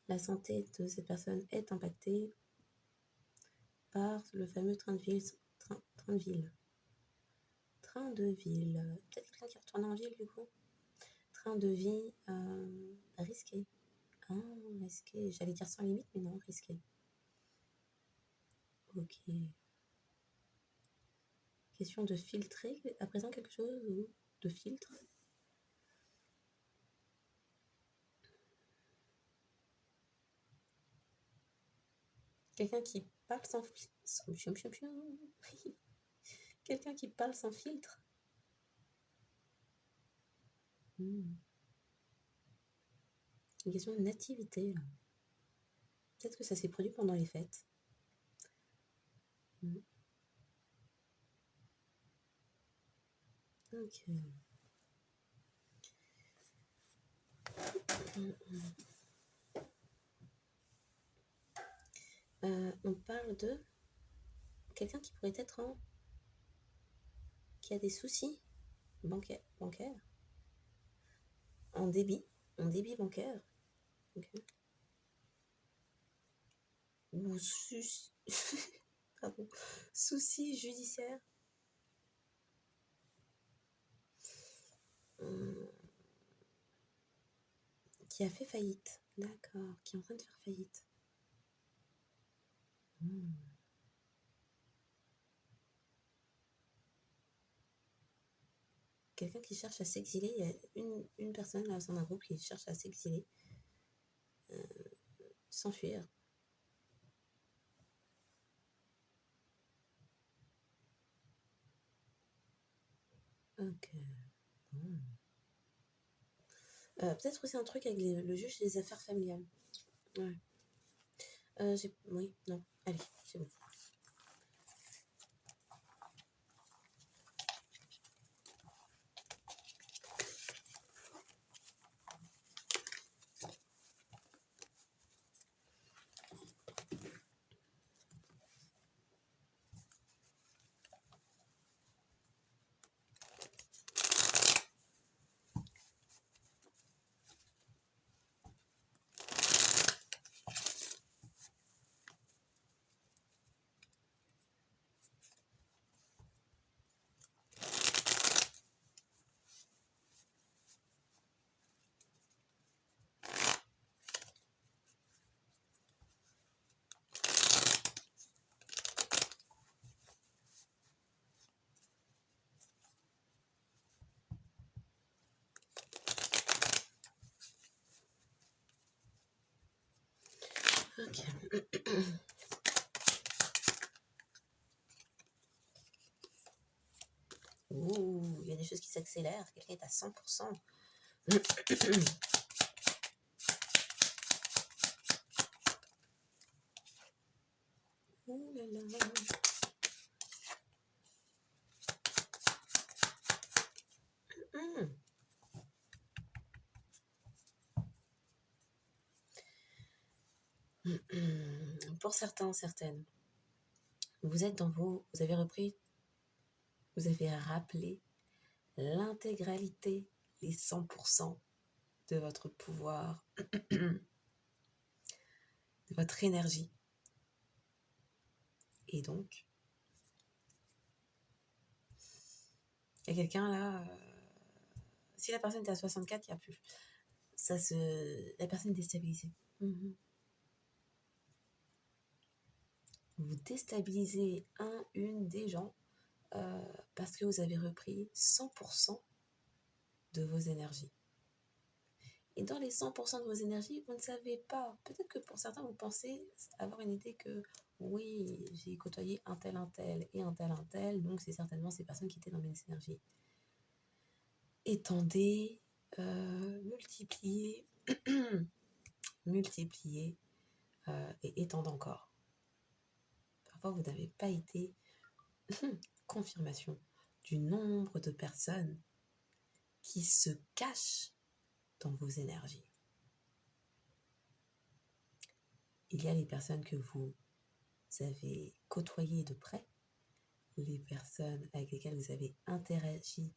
Speaker 1: La santé de cette personne est impactée par le fameux train de ville. Train de ville. Train de ville. Peut-être quelqu'un qui retourne en ville du coup. Train de vie risqué. Ah, risqué. J'allais dire sans limite, mais non, risqué. Ok. Question de filtrer à présent quelque chose ou de filtre. Quelqu'un qui parle sans quelqu'un qui parle sans filtre. Une question de nativité là. Peut-être que ça s'est produit pendant les fêtes. Ok. On parle de quelqu'un qui pourrait être qui a des soucis bancaires, en débit bancaire, okay. Ou pardon, soucis judiciaires, qui a fait faillite, d'accord, qui est en train de faire faillite. Quelqu'un qui cherche à s'exiler, il y a une personne là au sein d'un groupe qui cherche à s'exiler, s'enfuir. Ok. Peut-être aussi un truc avec le juge des affaires familiales. Ouais. Oui, non. Allez, c'est bon. Ok. Ouh, il y a des choses qui s'accélèrent. Quelqu'un est à 100%. Oh là là. Pour certains, certaines, vous avez repris, vous avez rappelé l'intégralité, les 100% de votre pouvoir, de votre énergie. Et donc, il y a quelqu'un là, si la personne était à 64, il n'y a plus. La personne est déstabilisée. Vous déstabilisez une des gens parce que vous avez repris 100% de vos énergies. Et dans les 100% de vos énergies, vous ne savez pas. Peut-être que pour certains, vous pensez avoir une idée que oui, j'ai côtoyé un tel et un tel, donc c'est certainement ces personnes qui étaient dans mes énergies. Étendez, multipliez, et étendez encore. Parfois, vous n'avez pas été confirmation du nombre de personnes qui se cachent dans vos énergies. Il y a les personnes que vous avez côtoyées de près, les personnes avec lesquelles vous avez interagi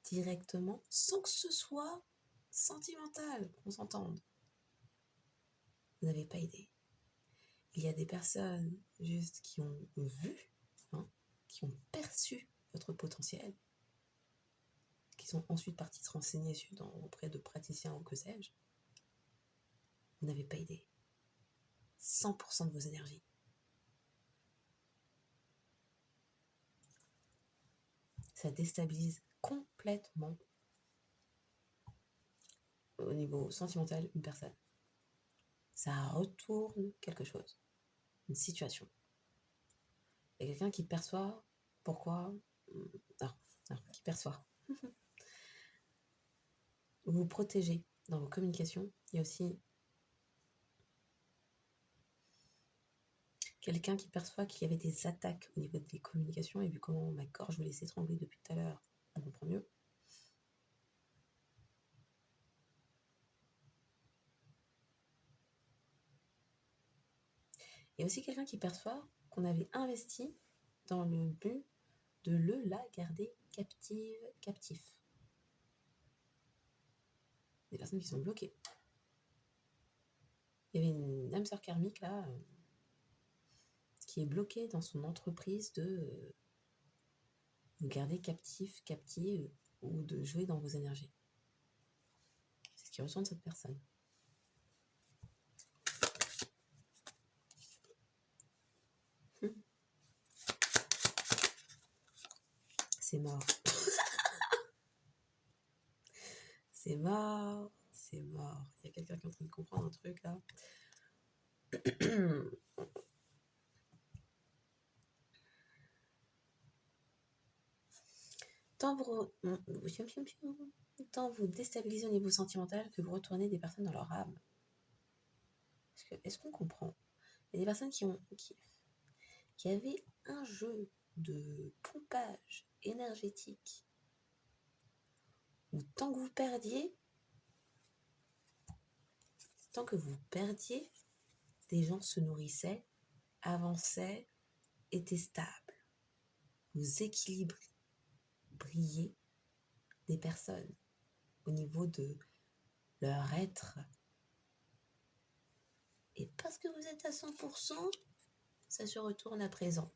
Speaker 1: directement sans que ce soit sentimental, qu'on s'entende. Vous n'avez pas idée. Il y a des personnes juste qui ont vu, qui ont perçu votre potentiel, qui sont ensuite partis se renseigner auprès de praticiens ou que sais-je. Vous n'avez pas idée. 100% de vos énergies. Ça déstabilise complètement au niveau sentimental une personne. Ça retourne quelque chose, une situation. Il y a quelqu'un qui perçoit pourquoi... qui perçoit. Vous protégez dans vos communications. Il y a aussi quelqu'un qui perçoit qu'il y avait des attaques au niveau des communications, et vu comment ma gorge me laisse étrangler depuis tout à l'heure, on comprend mieux. Il y a aussi quelqu'un qui perçoit qu'on avait investi dans le but de la garder captif. Des personnes qui sont bloquées. Il y avait une âme sœur karmique là, qui est bloquée dans son entreprise de vous garder captive, ou de jouer dans vos énergies. C'est ce qui ressent de cette personne. C'est mort. C'est mort. C'est mort. Il y a quelqu'un qui est en train de comprendre un truc là. Tant vous déstabilisez au niveau sentimental que vous retournez des personnes dans leur âme. Parce que, est-ce qu'on comprend? Il y a des personnes qui avaient un jeu de pompage énergétique où tant que vous perdiez, des gens se nourrissaient, avançaient, étaient stables. Vous équilibriez des personnes au niveau de leur être. Et parce que vous êtes à 100%, ça se retourne à présent.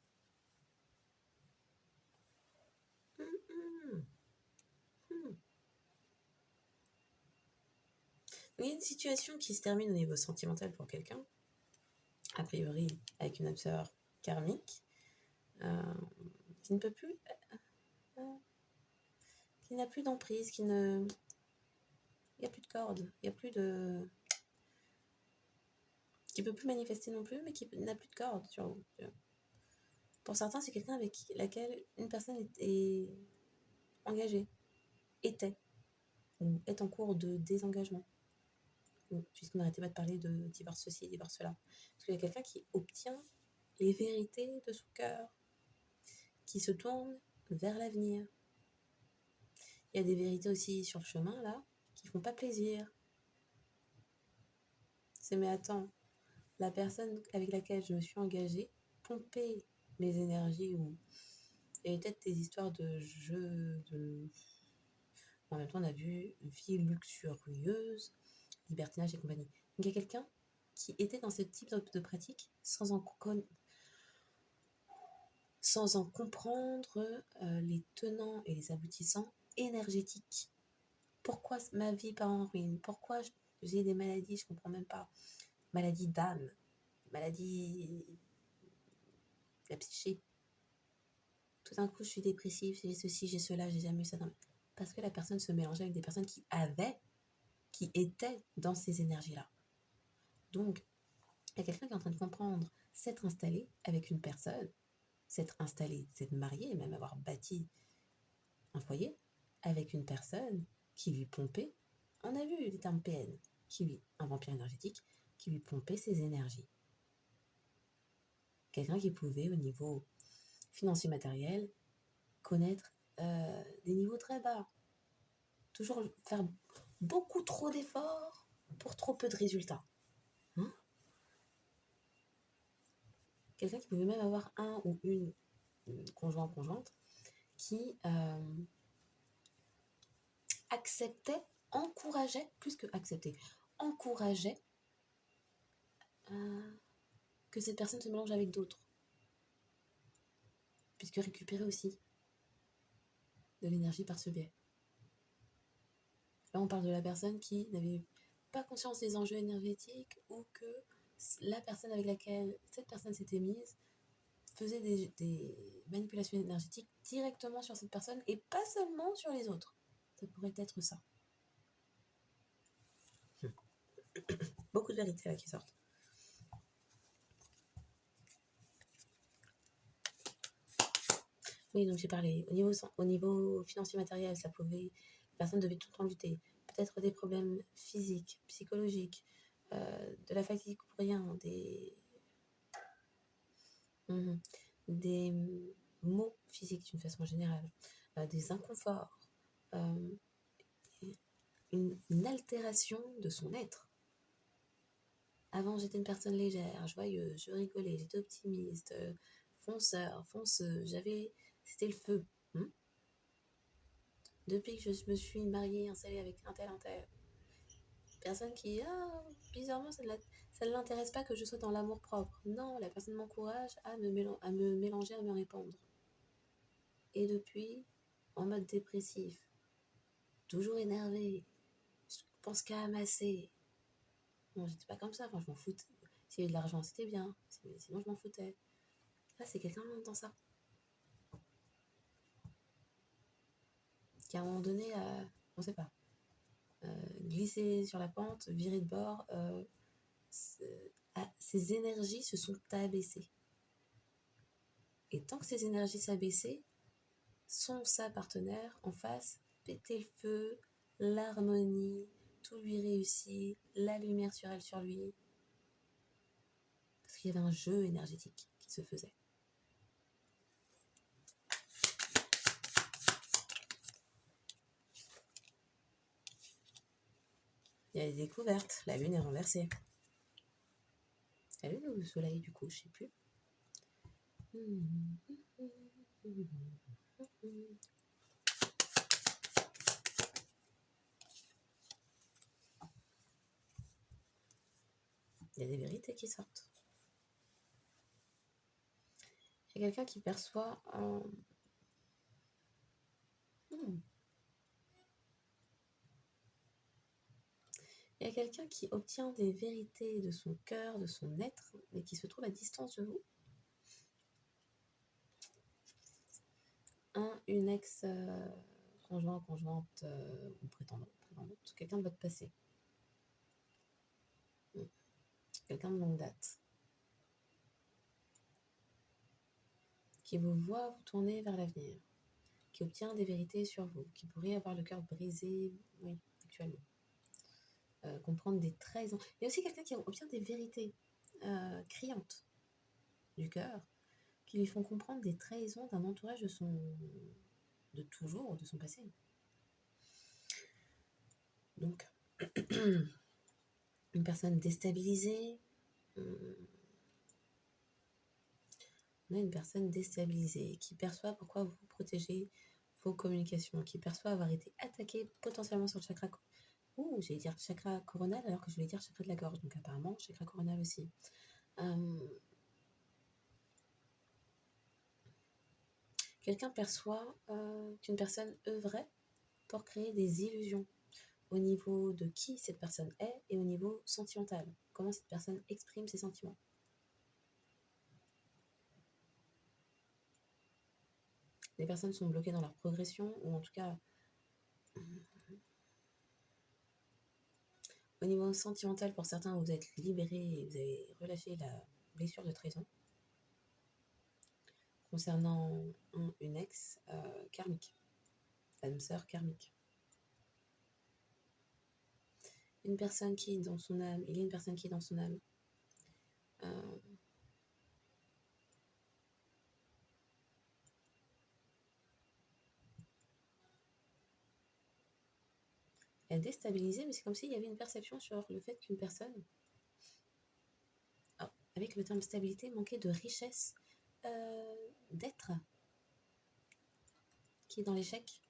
Speaker 1: Il y a une situation qui se termine au niveau sentimental pour quelqu'un, a priori avec une âme sœur karmique, qui ne peut plus, qui n'a plus d'emprise, il n'y a plus de corde, il n'y a plus de... qui ne peut plus manifester non plus, mais qui n'a plus de corde sur vous. Pour certains, c'est quelqu'un avec laquelle une personne est engagée, ou est en cours de désengagement. Puisqu'on n'arrêtait pas de parler de divorce ceci, divorce cela. Parce qu'il y a quelqu'un qui obtient les vérités de son cœur, qui se tourne vers l'avenir. Il y a des vérités aussi sur le chemin, là, qui font pas plaisir. C'est mais attends, la personne avec laquelle je me suis engagée pompait mes énergies, ou il y avait peut-être des histoires de jeux, en même temps on a vu vie luxurieuse, libertinage et compagnie. Donc il y a quelqu'un qui était dans ce type de pratique sans en comprendre les tenants et les aboutissants énergétiques. Pourquoi ma vie part en ruine? Pourquoi j'ai des maladies? Je comprends même pas. Maladie d'âme, maladie de la psyché. Tout d'un coup, je suis dépressive, j'ai ceci, j'ai cela, j'ai jamais eu ça. Parce que la personne se mélangeait avec des personnes qui étaient dans ces énergies-là. Donc, il y a quelqu'un qui est en train de comprendre, s'être installé avec une personne, s'être marié, et même avoir bâti un foyer avec une personne qui lui pompait, on a vu les termes PN, un vampire énergétique, qui lui pompait ses énergies. Quelqu'un qui pouvait, au niveau financier matériel, connaître des niveaux très bas. Toujours faire beaucoup trop d'efforts pour trop peu de résultats. Quelqu'un qui pouvait même avoir un ou une conjointe qui acceptait, encourageait, plus que accepter, encourageait que cette personne se mélange avec d'autres, puisque récupérer aussi de l'énergie par ce biais. Là, on parle de la personne qui n'avait pas conscience des enjeux énergétiques ou que la personne avec laquelle cette personne s'était mise faisait des manipulations énergétiques directement sur cette personne et pas seulement sur les autres. Ça pourrait être ça. Beaucoup de vérités là qui sortent. Oui, donc j'ai parlé. Au niveau financier matériel, ça pouvait. La personne devait tout le temps lutter. Peut-être des problèmes physiques, psychologiques, de la fatigue pour rien, des maux physiques d'une façon générale, des inconforts, une altération de son être. Avant, j'étais une personne légère, joyeuse, je rigolais, j'étais optimiste, fonceuse, c'était le feu. Depuis que je me suis mariée, installée avec un tel, personne qui, bizarrement, ça ne l'intéresse pas que je sois dans l'amour propre. Non, la personne m'encourage à me mélanger, à me répandre. Et depuis, en mode dépressif, toujours énervé, je pense qu'à amasser. Non, j'étais pas comme ça, enfin, je m'en foutais. S'il y avait de l'argent, c'était bien, sinon je m'en foutais. Là, c'est quelqu'un dans ça. Qui à un moment donné, on sait pas, glisser sur la pente, virer de bord, ses énergies se sont abaissées. Et tant que ces énergies s'abaissaient, sa partenaire en face pétait le feu, l'harmonie, tout lui réussit, la lumière sur elle, sur lui. Parce qu'il y avait un jeu énergétique qui se faisait. Il y a des découvertes, la lune est renversée. La lune ou le soleil du coup, je sais plus. Il y a des vérités qui sortent. Il y a quelqu'un qui perçoit Il y a quelqu'un qui obtient des vérités de son cœur, de son être, mais qui se trouve à distance de vous. Une ex conjoint, conjointe ou prétendante, quelqu'un de votre passé. Quelqu'un de longue date. Qui vous voit vous tourner vers l'avenir. Qui obtient des vérités sur vous. Qui pourrait avoir le cœur brisé, oui, actuellement. Comprendre des trahisons. Il y a aussi quelqu'un qui obtient des vérités criantes du cœur qui lui font comprendre des trahisons d'un entourage de toujours, de son passé. Donc, une personne déstabilisée, on a une personne déstabilisée qui perçoit pourquoi vous protégez vos communications, qui perçoit avoir été attaqué potentiellement sur le chakra j'allais dire chakra coronal alors que je voulais dire chakra de la gorge, donc apparemment chakra coronal aussi. Quelqu'un perçoit qu'une personne œuvrait pour créer des illusions au niveau de qui cette personne est et au niveau sentimental, comment cette personne exprime ses sentiments. Les personnes sont bloquées dans leur progression, ou en tout cas, au niveau sentimental, pour certains, vous êtes libérés et vous avez relâché la blessure de trahison. Concernant une ex karmique, l'âme sœur karmique. Une personne qui est dans son âme, il y a une personne qui est dans son âme. Elle est déstabilisée, mais c'est comme s'il y avait une perception sur le fait qu'une personne, avec le terme stabilité, manquait de richesse d'être, qui est dans l'échec.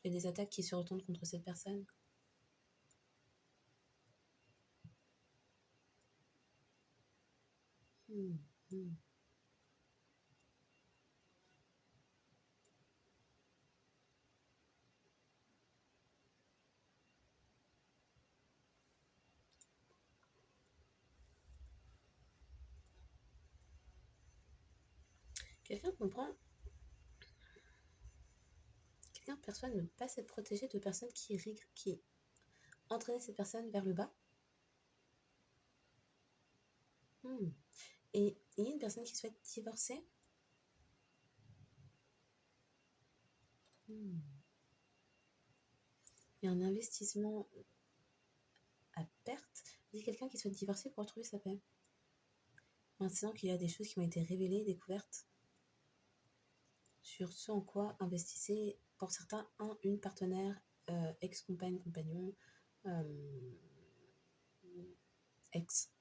Speaker 1: Il y a des attaques qui se retournent contre cette personne. Hmm, hmm. Quelqu'un comprend. Quelqu'un perçoit ne pas s'être protégé de personnes qui entraînaient cette personne vers le bas. Hmm. Et il y a une personne qui souhaite divorcer. Hmm. Il y a un investissement à perte. Il y a quelqu'un qui souhaite divorcer pour retrouver sa paix. Maintenant qu'il y a des choses qui ont été révélées, découvertes, sur ce en quoi investissait pour certains une partenaire, ex-compagne, compagnon, ex.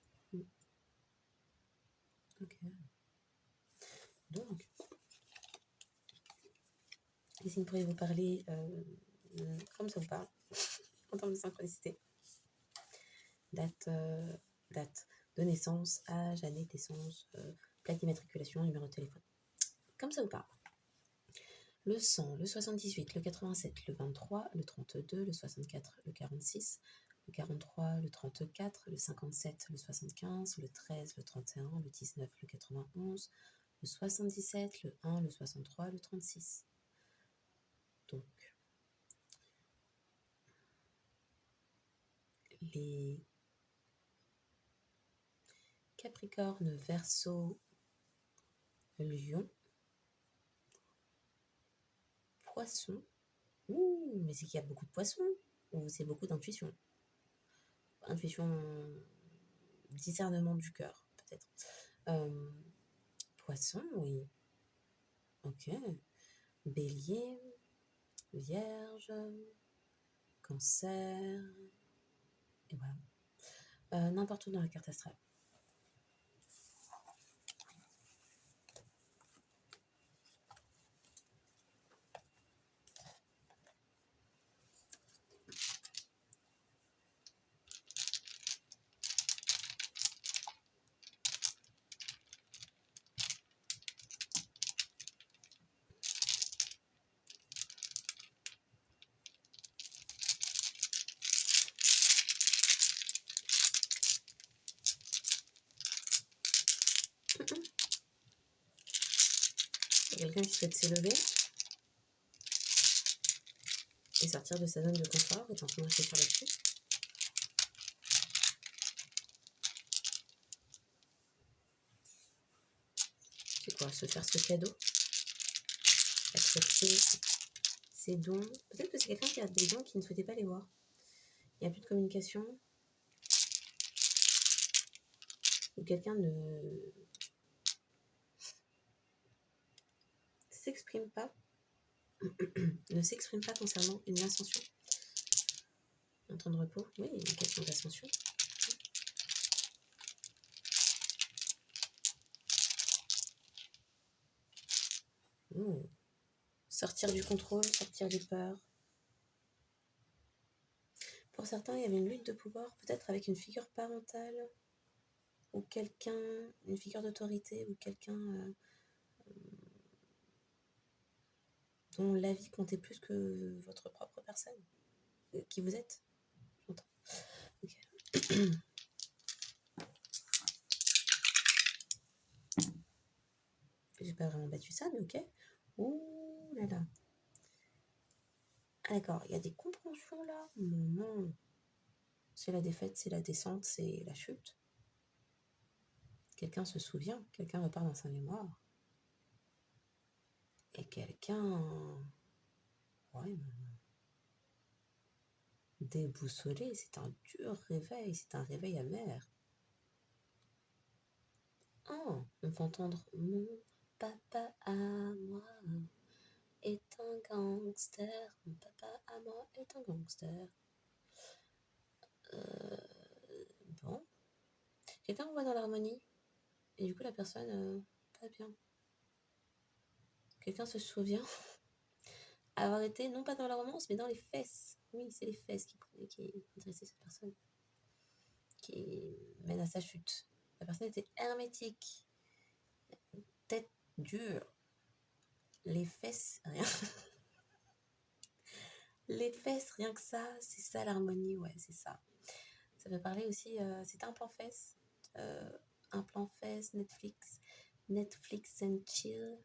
Speaker 1: Ok. Donc, les signes pourraient vous parler comme ça vous parle, en termes de synchronicité. Date de naissance, âge, année de naissance, plaque d'immatriculation, numéro de téléphone. Comme ça vous parle. Le 100, le 78, le 87, le 23, le 32, le 64, le 46, le 43, le 34, le 57, le 75, le 13, le 31, le 19, le 91, le 77, le 1, le 63, le 36. Donc, les Capricorne, Verseau, Lion, Poisson. Ouh, mais c'est qu'il y a beaucoup de poissons, ou c'est beaucoup d'intuition. Intuition, discernement du cœur, peut-être. Poisson, oui. Ok. Bélier, Vierge, Cancer, et voilà. N'importe où dans la carte astrale. Il y a quelqu'un qui souhaite s'élever et sortir de sa zone de confort et en train de réfléchir là-dessus. C'est quoi? Se faire ce cadeau? Accepter ses dons? Peut-être que c'est quelqu'un qui a des dons qui ne souhaitait pas les voir. Il n'y a plus de communication. Ou quelqu'un ne s'exprime pas. Ne s'exprime pas concernant une ascension. Un temps de repos? Oui, une question d'ascension. Sortir du contrôle, sortir des peurs. Pour certains, il y avait une lutte de pouvoir, peut-être avec une figure parentale, ou quelqu'un, une figure d'autorité, ou quelqu'un dont la vie comptait plus que votre propre personne, qui vous êtes, j'entends. Okay. J'ai pas vraiment battu ça, mais ok. Ouh là là. Ah d'accord, il y a des compréhensions là. Non. C'est la défaite, c'est la descente, c'est la chute. Quelqu'un se souvient, quelqu'un repart dans sa mémoire. Et quelqu'un... Ouais, déboussolé, c'est un dur réveil, c'est un réveil amer. Oh, on peut entendre mon papa à moi est un gangster, mon papa à moi est un gangster. Bon. Quelqu'un voit dans l'harmonie et du coup la personne pas bien. Quelqu'un se souvient avoir été, non pas dans la romance, mais dans les fesses. Oui, c'est les fesses qui intéressaient cette personne, qui mène à sa chute. La personne était hermétique, tête dure, les fesses, rien. Les fesses, rien que ça, c'est ça l'harmonie, ouais, c'est ça. Ça peut parler aussi, c'est un plan fesses, un plan fesses, Netflix and chill.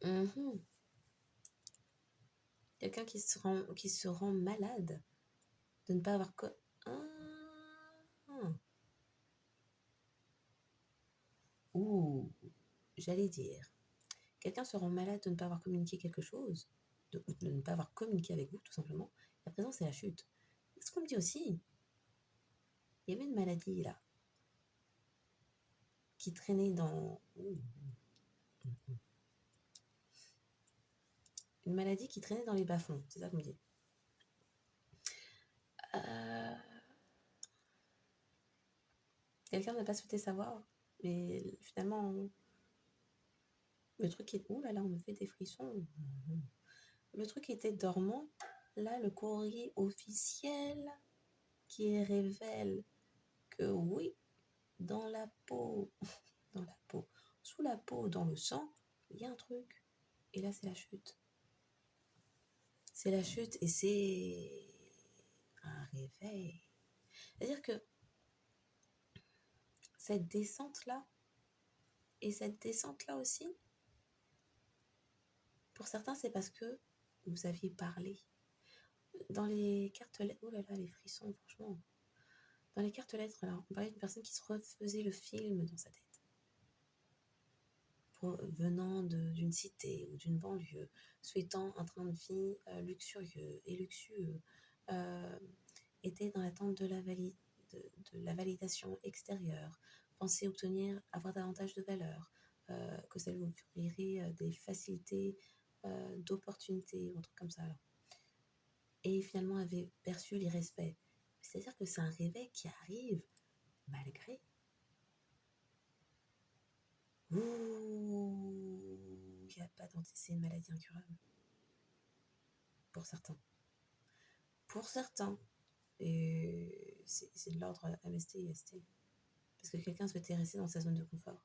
Speaker 1: Mhm. Quelqu'un qui se rend malade de ne pas avoir Ah. Ouh, j'allais dire. Quelqu'un se rend malade de ne pas avoir communiqué quelque chose, de ne pas avoir communiqué avec vous, tout simplement. Et à présent, c'est la chute. Ce qu'on me dit aussi, il y avait une maladie là, qui traînait dans. Une maladie qui traînait dans les bas-fonds, c'est ça qu'on me dit. Euh, Quelqu'un n'a pas souhaité savoir, mais finalement, le truc est. Ouh là là, on me fait des frissons. Le truc était dormant. Là, le courrier officiel qui révèle que oui, dans la peau, dans la peau, sous la peau, dans le sang, il y a un truc. Et là, c'est la chute. C'est la chute et c'est un réveil. C'est-à-dire que cette descente-là, et cette descente-là aussi, pour certains, c'est parce que vous aviez parlé. Dans les cartes lettres, oh là là, les frissons, franchement. Dans les cartes lettres, alors, on parlait d'une personne qui se refaisait le film dans sa tête. Venant d'une cité ou d'une banlieue, souhaitant un train de vie luxurieux et luxueux, était dans l'attente de la validation extérieure, pensait avoir davantage de valeur, que ça lui offrirait des facilités d'opportunités, ou un truc comme ça. Alors. Et finalement avait perçu l'irrespect. C'est-à-dire que c'est un réveil qui arrive malgré. Ouh, il n'y a pas c'est une maladie incurable. Pour certains. Pour certains. Et c'est de l'ordre MST et ST. Parce que quelqu'un souhaitait rester dans sa zone de confort.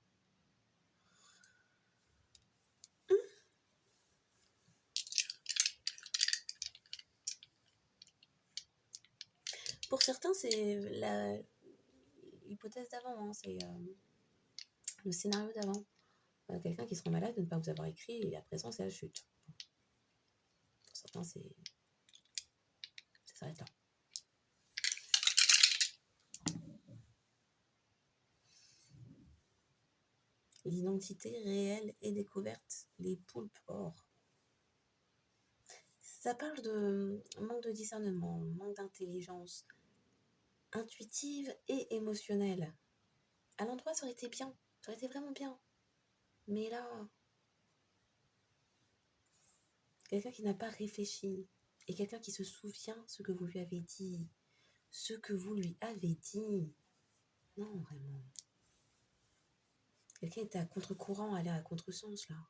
Speaker 1: Pour certains, c'est l'hypothèse d'avant, hein, c'est le scénario d'avant. Quelqu'un qui se rend malade de ne pas vous avoir écrit et à présent, c'est la chute. Pour certains, ça s'arrête là. L'identité réelle est découverte, les poulpes or. Ça parle de manque de discernement, manque d'intelligence intuitive et émotionnelle. À l'endroit, ça aurait été bien, ça aurait été vraiment bien. Mais là, quelqu'un qui n'a pas réfléchi et quelqu'un qui se souvient ce que vous lui avez dit, ce que vous lui avez dit. Non, vraiment. Quelqu'un était à contre-courant, allait à contre-sens, là.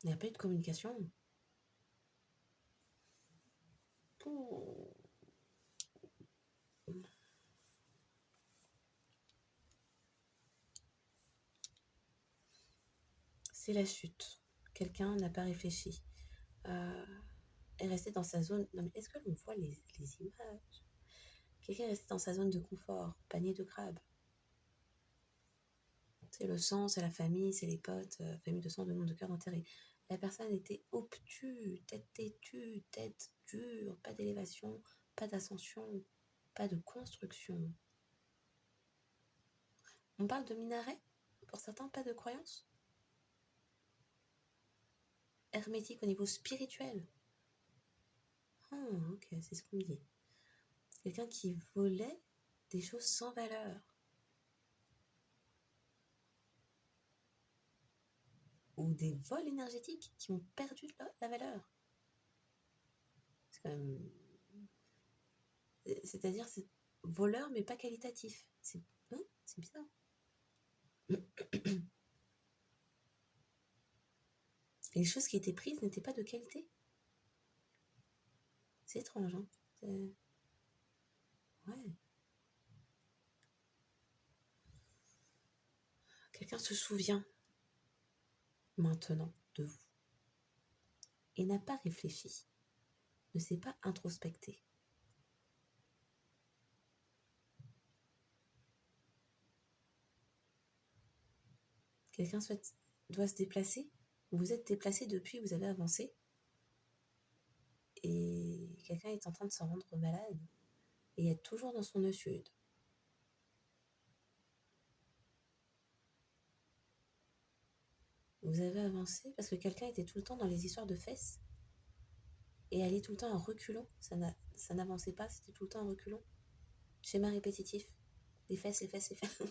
Speaker 1: Il n'y a pas eu de communication. C'est la chute. Quelqu'un n'a pas réfléchi. Est resté dans sa zone. Non, mais est-ce que l'on voit les images? Quelqu'un est resté dans sa zone de confort, panier de crabe. C'est le sang, c'est la famille, c'est les potes, famille de sang, de nom, de cœur, d'intérêt. La personne était obtuse, tête têtue, tête dure, pas d'élévation, pas d'ascension, pas de construction. On parle de minaret, pour certains, pas de croyance. Hermétique au niveau spirituel. Ah, ok, c'est ce qu'on me dit. Quelqu'un qui volait des choses sans valeur. Ou des vols énergétiques qui ont perdu la valeur. C'est quand même... C'est-à-dire, c'est voleur, mais pas qualitatif. C'est c'est bizarre. Et les choses qui étaient prises n'étaient pas de qualité. C'est étrange, hein. Ouais. Quelqu'un se souvient maintenant de vous et n'a pas réfléchi, ne s'est pas introspecté. Quelqu'un doit se déplacer. Vous êtes déplacé depuis, vous avez avancé. Et quelqu'un est en train de se rendre malade et est toujours dans son nœud sud. Vous avez avancé parce que quelqu'un était tout le temps dans les histoires de fesses et allait tout le temps en reculons. Ça n'avançait pas, c'était tout le temps en reculons. Schéma répétitif. Les fesses, les fesses, les fesses.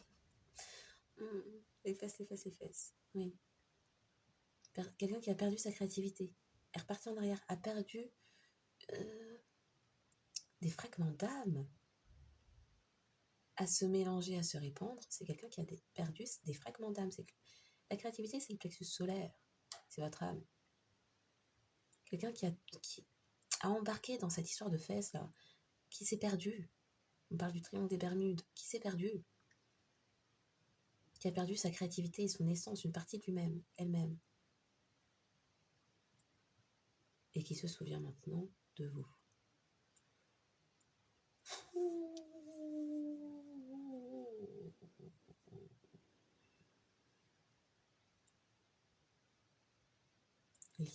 Speaker 1: Les fesses, les fesses, les fesses. Oui. Quelqu'un qui a perdu sa créativité, est reparti en arrière, a perdu des fragments d'âme à se mélanger, à se répandre. C'est quelqu'un qui a perdu des fragments d'âme. La créativité, c'est le plexus solaire. C'est votre âme. Quelqu'un qui a embarqué dans cette histoire de fesses, là, qui s'est perdu. On parle du triangle des Bermudes. Qui s'est perdu. Qui a perdu sa créativité, son essence, une partie de lui-même, elle-même. Et qui se souvient maintenant de vous.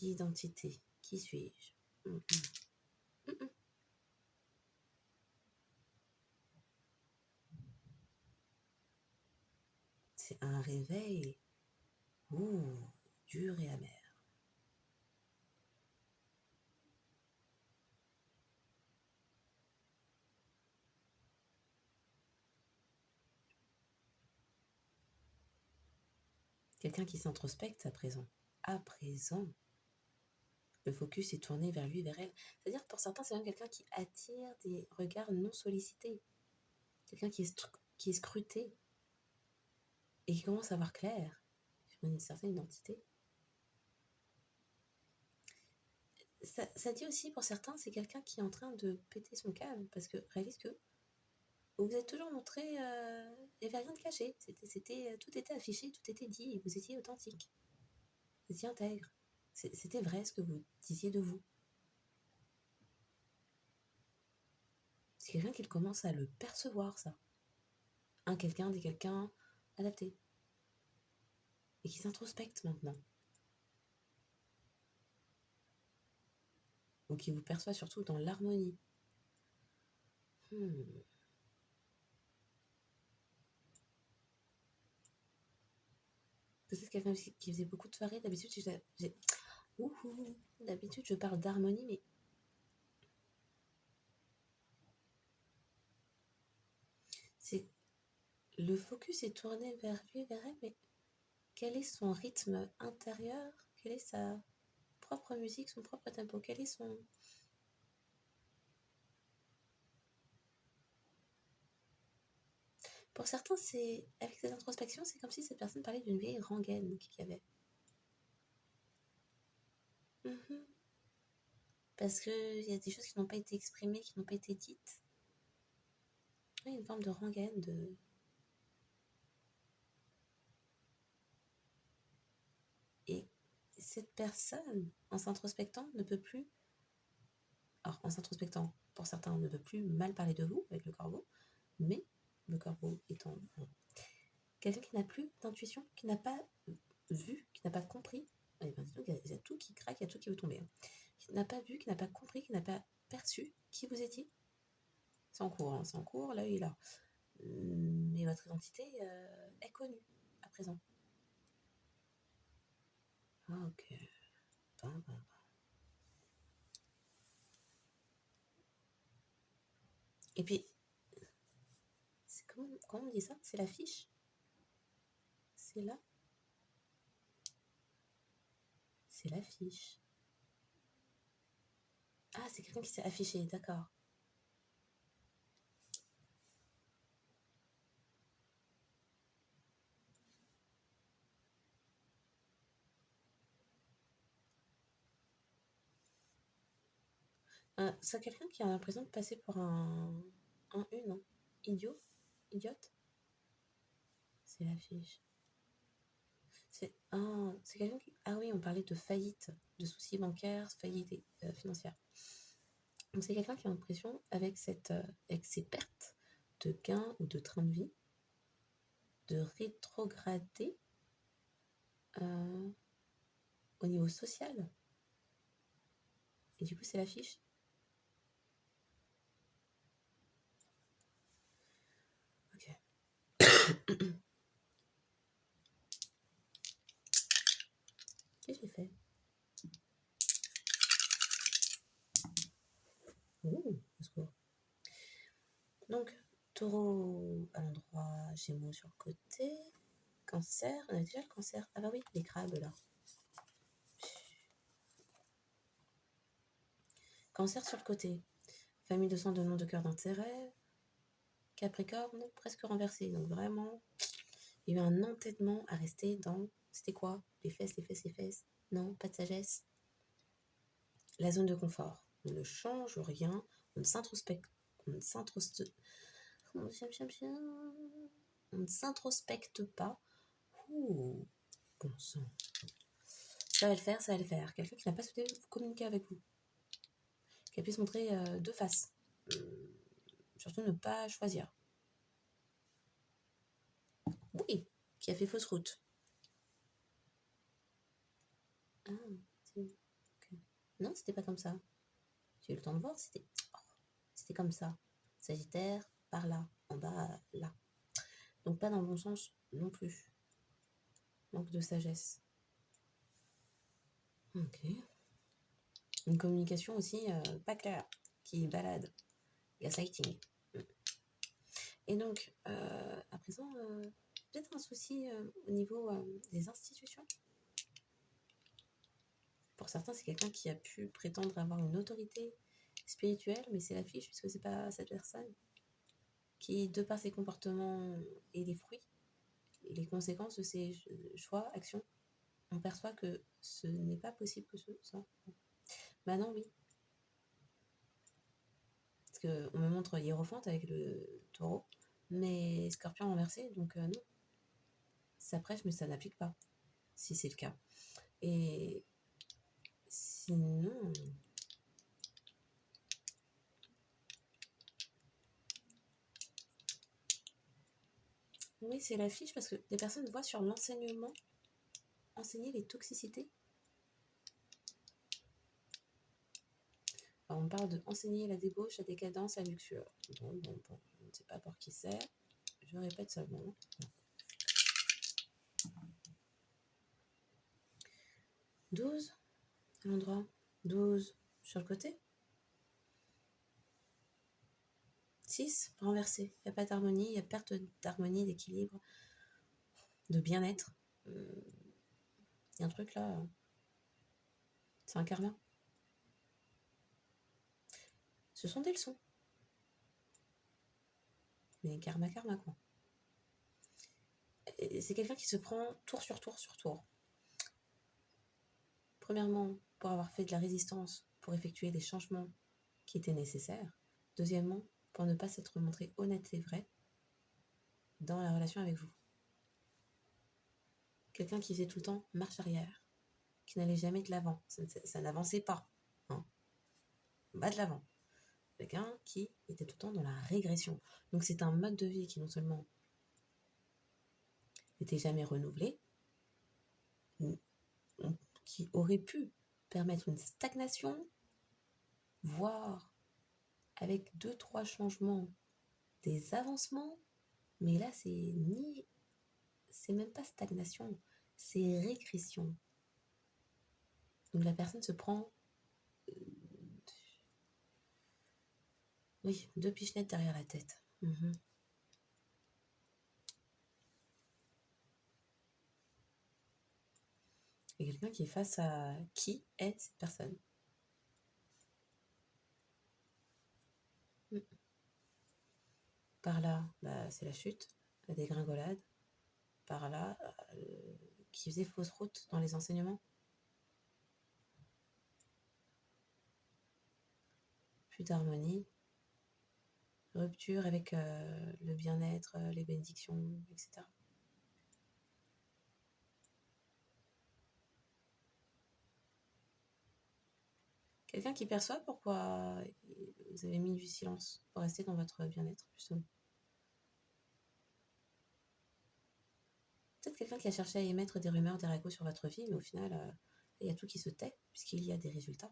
Speaker 1: L'identité. Qui suis-je? C'est un réveil. Dur et amer. Quelqu'un qui s'introspecte à présent. À présent. Le focus est tourné vers lui, vers elle. C'est-à-dire que pour certains, c'est même quelqu'un qui attire des regards non sollicités. Quelqu'un qui est scruté et qui commence à voir clair sur une certaine identité. Ça dit aussi pour certains, c'est quelqu'un qui est en train de péter son câble parce que réalise que vous êtes toujours montré, il n'y avait rien de caché. Tout était affiché, tout était dit, et vous étiez authentique. Vous étiez intègre. C'était vrai ce que vous disiez de vous. C'est quelqu'un qui commence à le percevoir, ça. Des quelqu'un adapté. Et qui s'introspecte maintenant. Ou qui vous perçoit surtout dans l'harmonie. Peut-être quelqu'un qui faisait beaucoup de soirées. D'habitude, d'habitude, je parle d'harmonie, mais c'est le focus est tourné vers lui, vers elle, mais quel est son rythme intérieur? Quelle est sa propre musique, son propre tempo? Quel est son... Pour certains, avec cette introspection, c'est comme si cette personne parlait d'une vieille rengaine qu'il y avait. Parce qu'il y a des choses qui n'ont pas été exprimées, qui n'ont pas été dites. Oui, une forme de rengaine, Et cette personne, en s'introspectant, ne peut plus... Alors, en s'introspectant, pour certains, on ne peut plus mal parler de vous avec le corbeau, mais le corbeau étant quelqu'un qui n'a plus d'intuition, qui n'a pas vu, qui n'a pas compris. Il y a tout qui craque, il y a tout qui veut tomber. Qui n'a pas vu, qui n'a pas compris, qui n'a pas perçu qui vous étiez. C'est en cours, là il est là. Mais votre identité est connue à présent. Ok. Et puis, comment on dit ça? C'est la fiche? C'est là? C'est l'affiche. Ah, c'est quelqu'un qui s'est affiché, d'accord. C'est quelqu'un qui a l'impression de passer pour une idiot, idiote. C'est l'affiche. C'est quelqu'un qui... Ah oui, on parlait de faillite, de soucis bancaires, faillite financière. Donc c'est quelqu'un qui a l'impression, avec ses pertes de gains ou de train de vie, de rétrograder au niveau social. Et du coup, c'est l'affiche. Ok. Qu'est-ce que j'ai fait? Ouh, au secours. Donc, taureau à l'endroit, gémeaux sur le côté, cancer, on a déjà le cancer. Ah bah oui, les crabes là. Cancer sur le côté, famille de sang, de nom, de cœur, d'intérêt, Capricorne, presque renversé. Donc vraiment, il y a eu un entêtement à rester dans... C'était quoi? Les fesses, les fesses, les fesses. Non, pas de sagesse. La zone de confort. On ne change rien, on ne s'introspecte. On ne s'introspecte... On ne s'introspecte pas. Ouh, bon sang. Ça va le faire, ça va le faire. Quelqu'un qui n'a pas souhaité communiquer avec vous. Qu'elle puisse montrer deux faces. Surtout ne pas choisir. Oui, qui a fait fausse route. Ah, okay. Non, c'était pas comme ça. J'ai eu le temps de voir, c'était comme ça. Sagittaire, par là, en bas, là. Donc pas dans le bon sens non plus. Manque de sagesse. Ok. Une communication aussi pas claire, qui balade. Gaslighting. Et donc, à présent, peut-être un souci au niveau des institutions. Pour certains, c'est quelqu'un qui a pu prétendre avoir une autorité spirituelle, mais c'est l'affiche, puisque c'est pas cette personne qui, de par ses comportements et les fruits, et les conséquences de ses choix, actions, on perçoit que ce n'est pas possible que ce soit. Maintenant, oui. Parce qu'on me montre hiérophante avec le taureau, mais scorpion renversé, donc non. Ça prêche, mais ça n'applique pas, si c'est le cas. Et sinon... Oui, c'est l'affiche parce que des personnes voient sur l'enseignement enseigner les toxicités. Alors, on parle de enseigner la débauche, la décadence, la luxure. Bon, je ne sais pas pour qui c'est. Je répète seulement. 12 à l'endroit. 12 sur le côté. 6 renversé. Il n'y a pas d'harmonie, il y a perte d'harmonie, d'équilibre, de bien-être. Il y a un truc là. C'est un karma. Ce sont des leçons. Mais karma, quoi. Et c'est quelqu'un qui se prend tour sur tour sur tour. Premièrement, pour avoir fait de la résistance, pour effectuer des changements qui étaient nécessaires. Deuxièmement, pour ne pas s'être montré honnête et vrai dans la relation avec vous. Quelqu'un qui faisait tout le temps marche arrière, qui n'allait jamais de l'avant, ça n'avançait pas, hein. Bas de l'avant. Quelqu'un qui était tout le temps dans la régression. Donc c'est un mode de vie qui non seulement n'était jamais renouvelé, qui aurait pu permettre une stagnation, voire avec 2-3 changements, des avancements, mais là c'est même pas stagnation, c'est régression. Donc la personne se prend oui, 2 pichenettes derrière la tête. Et quelqu'un qui est face à qui est cette personne. Par là, c'est la chute, la dégringolade. Par là, qui faisait fausse route dans les enseignements. toute harmonie, rupture avec le bien-être, les bénédictions, etc. Quelqu'un qui perçoit pourquoi vous avez mis du silence pour rester dans votre bien-être, justement. Peut-être quelqu'un qui a cherché à émettre des rumeurs, des ragots sur votre vie, mais au final, il y a tout qui se tait, puisqu'il y a des résultats.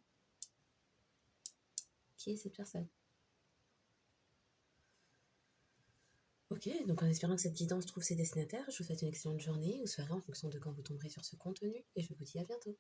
Speaker 1: Qui est cette personne? Ok, donc en espérant que cette guidance trouve ses destinataires, je vous souhaite une excellente journée ou soirée en fonction de quand vous tomberez sur ce contenu, et je vous dis à bientôt.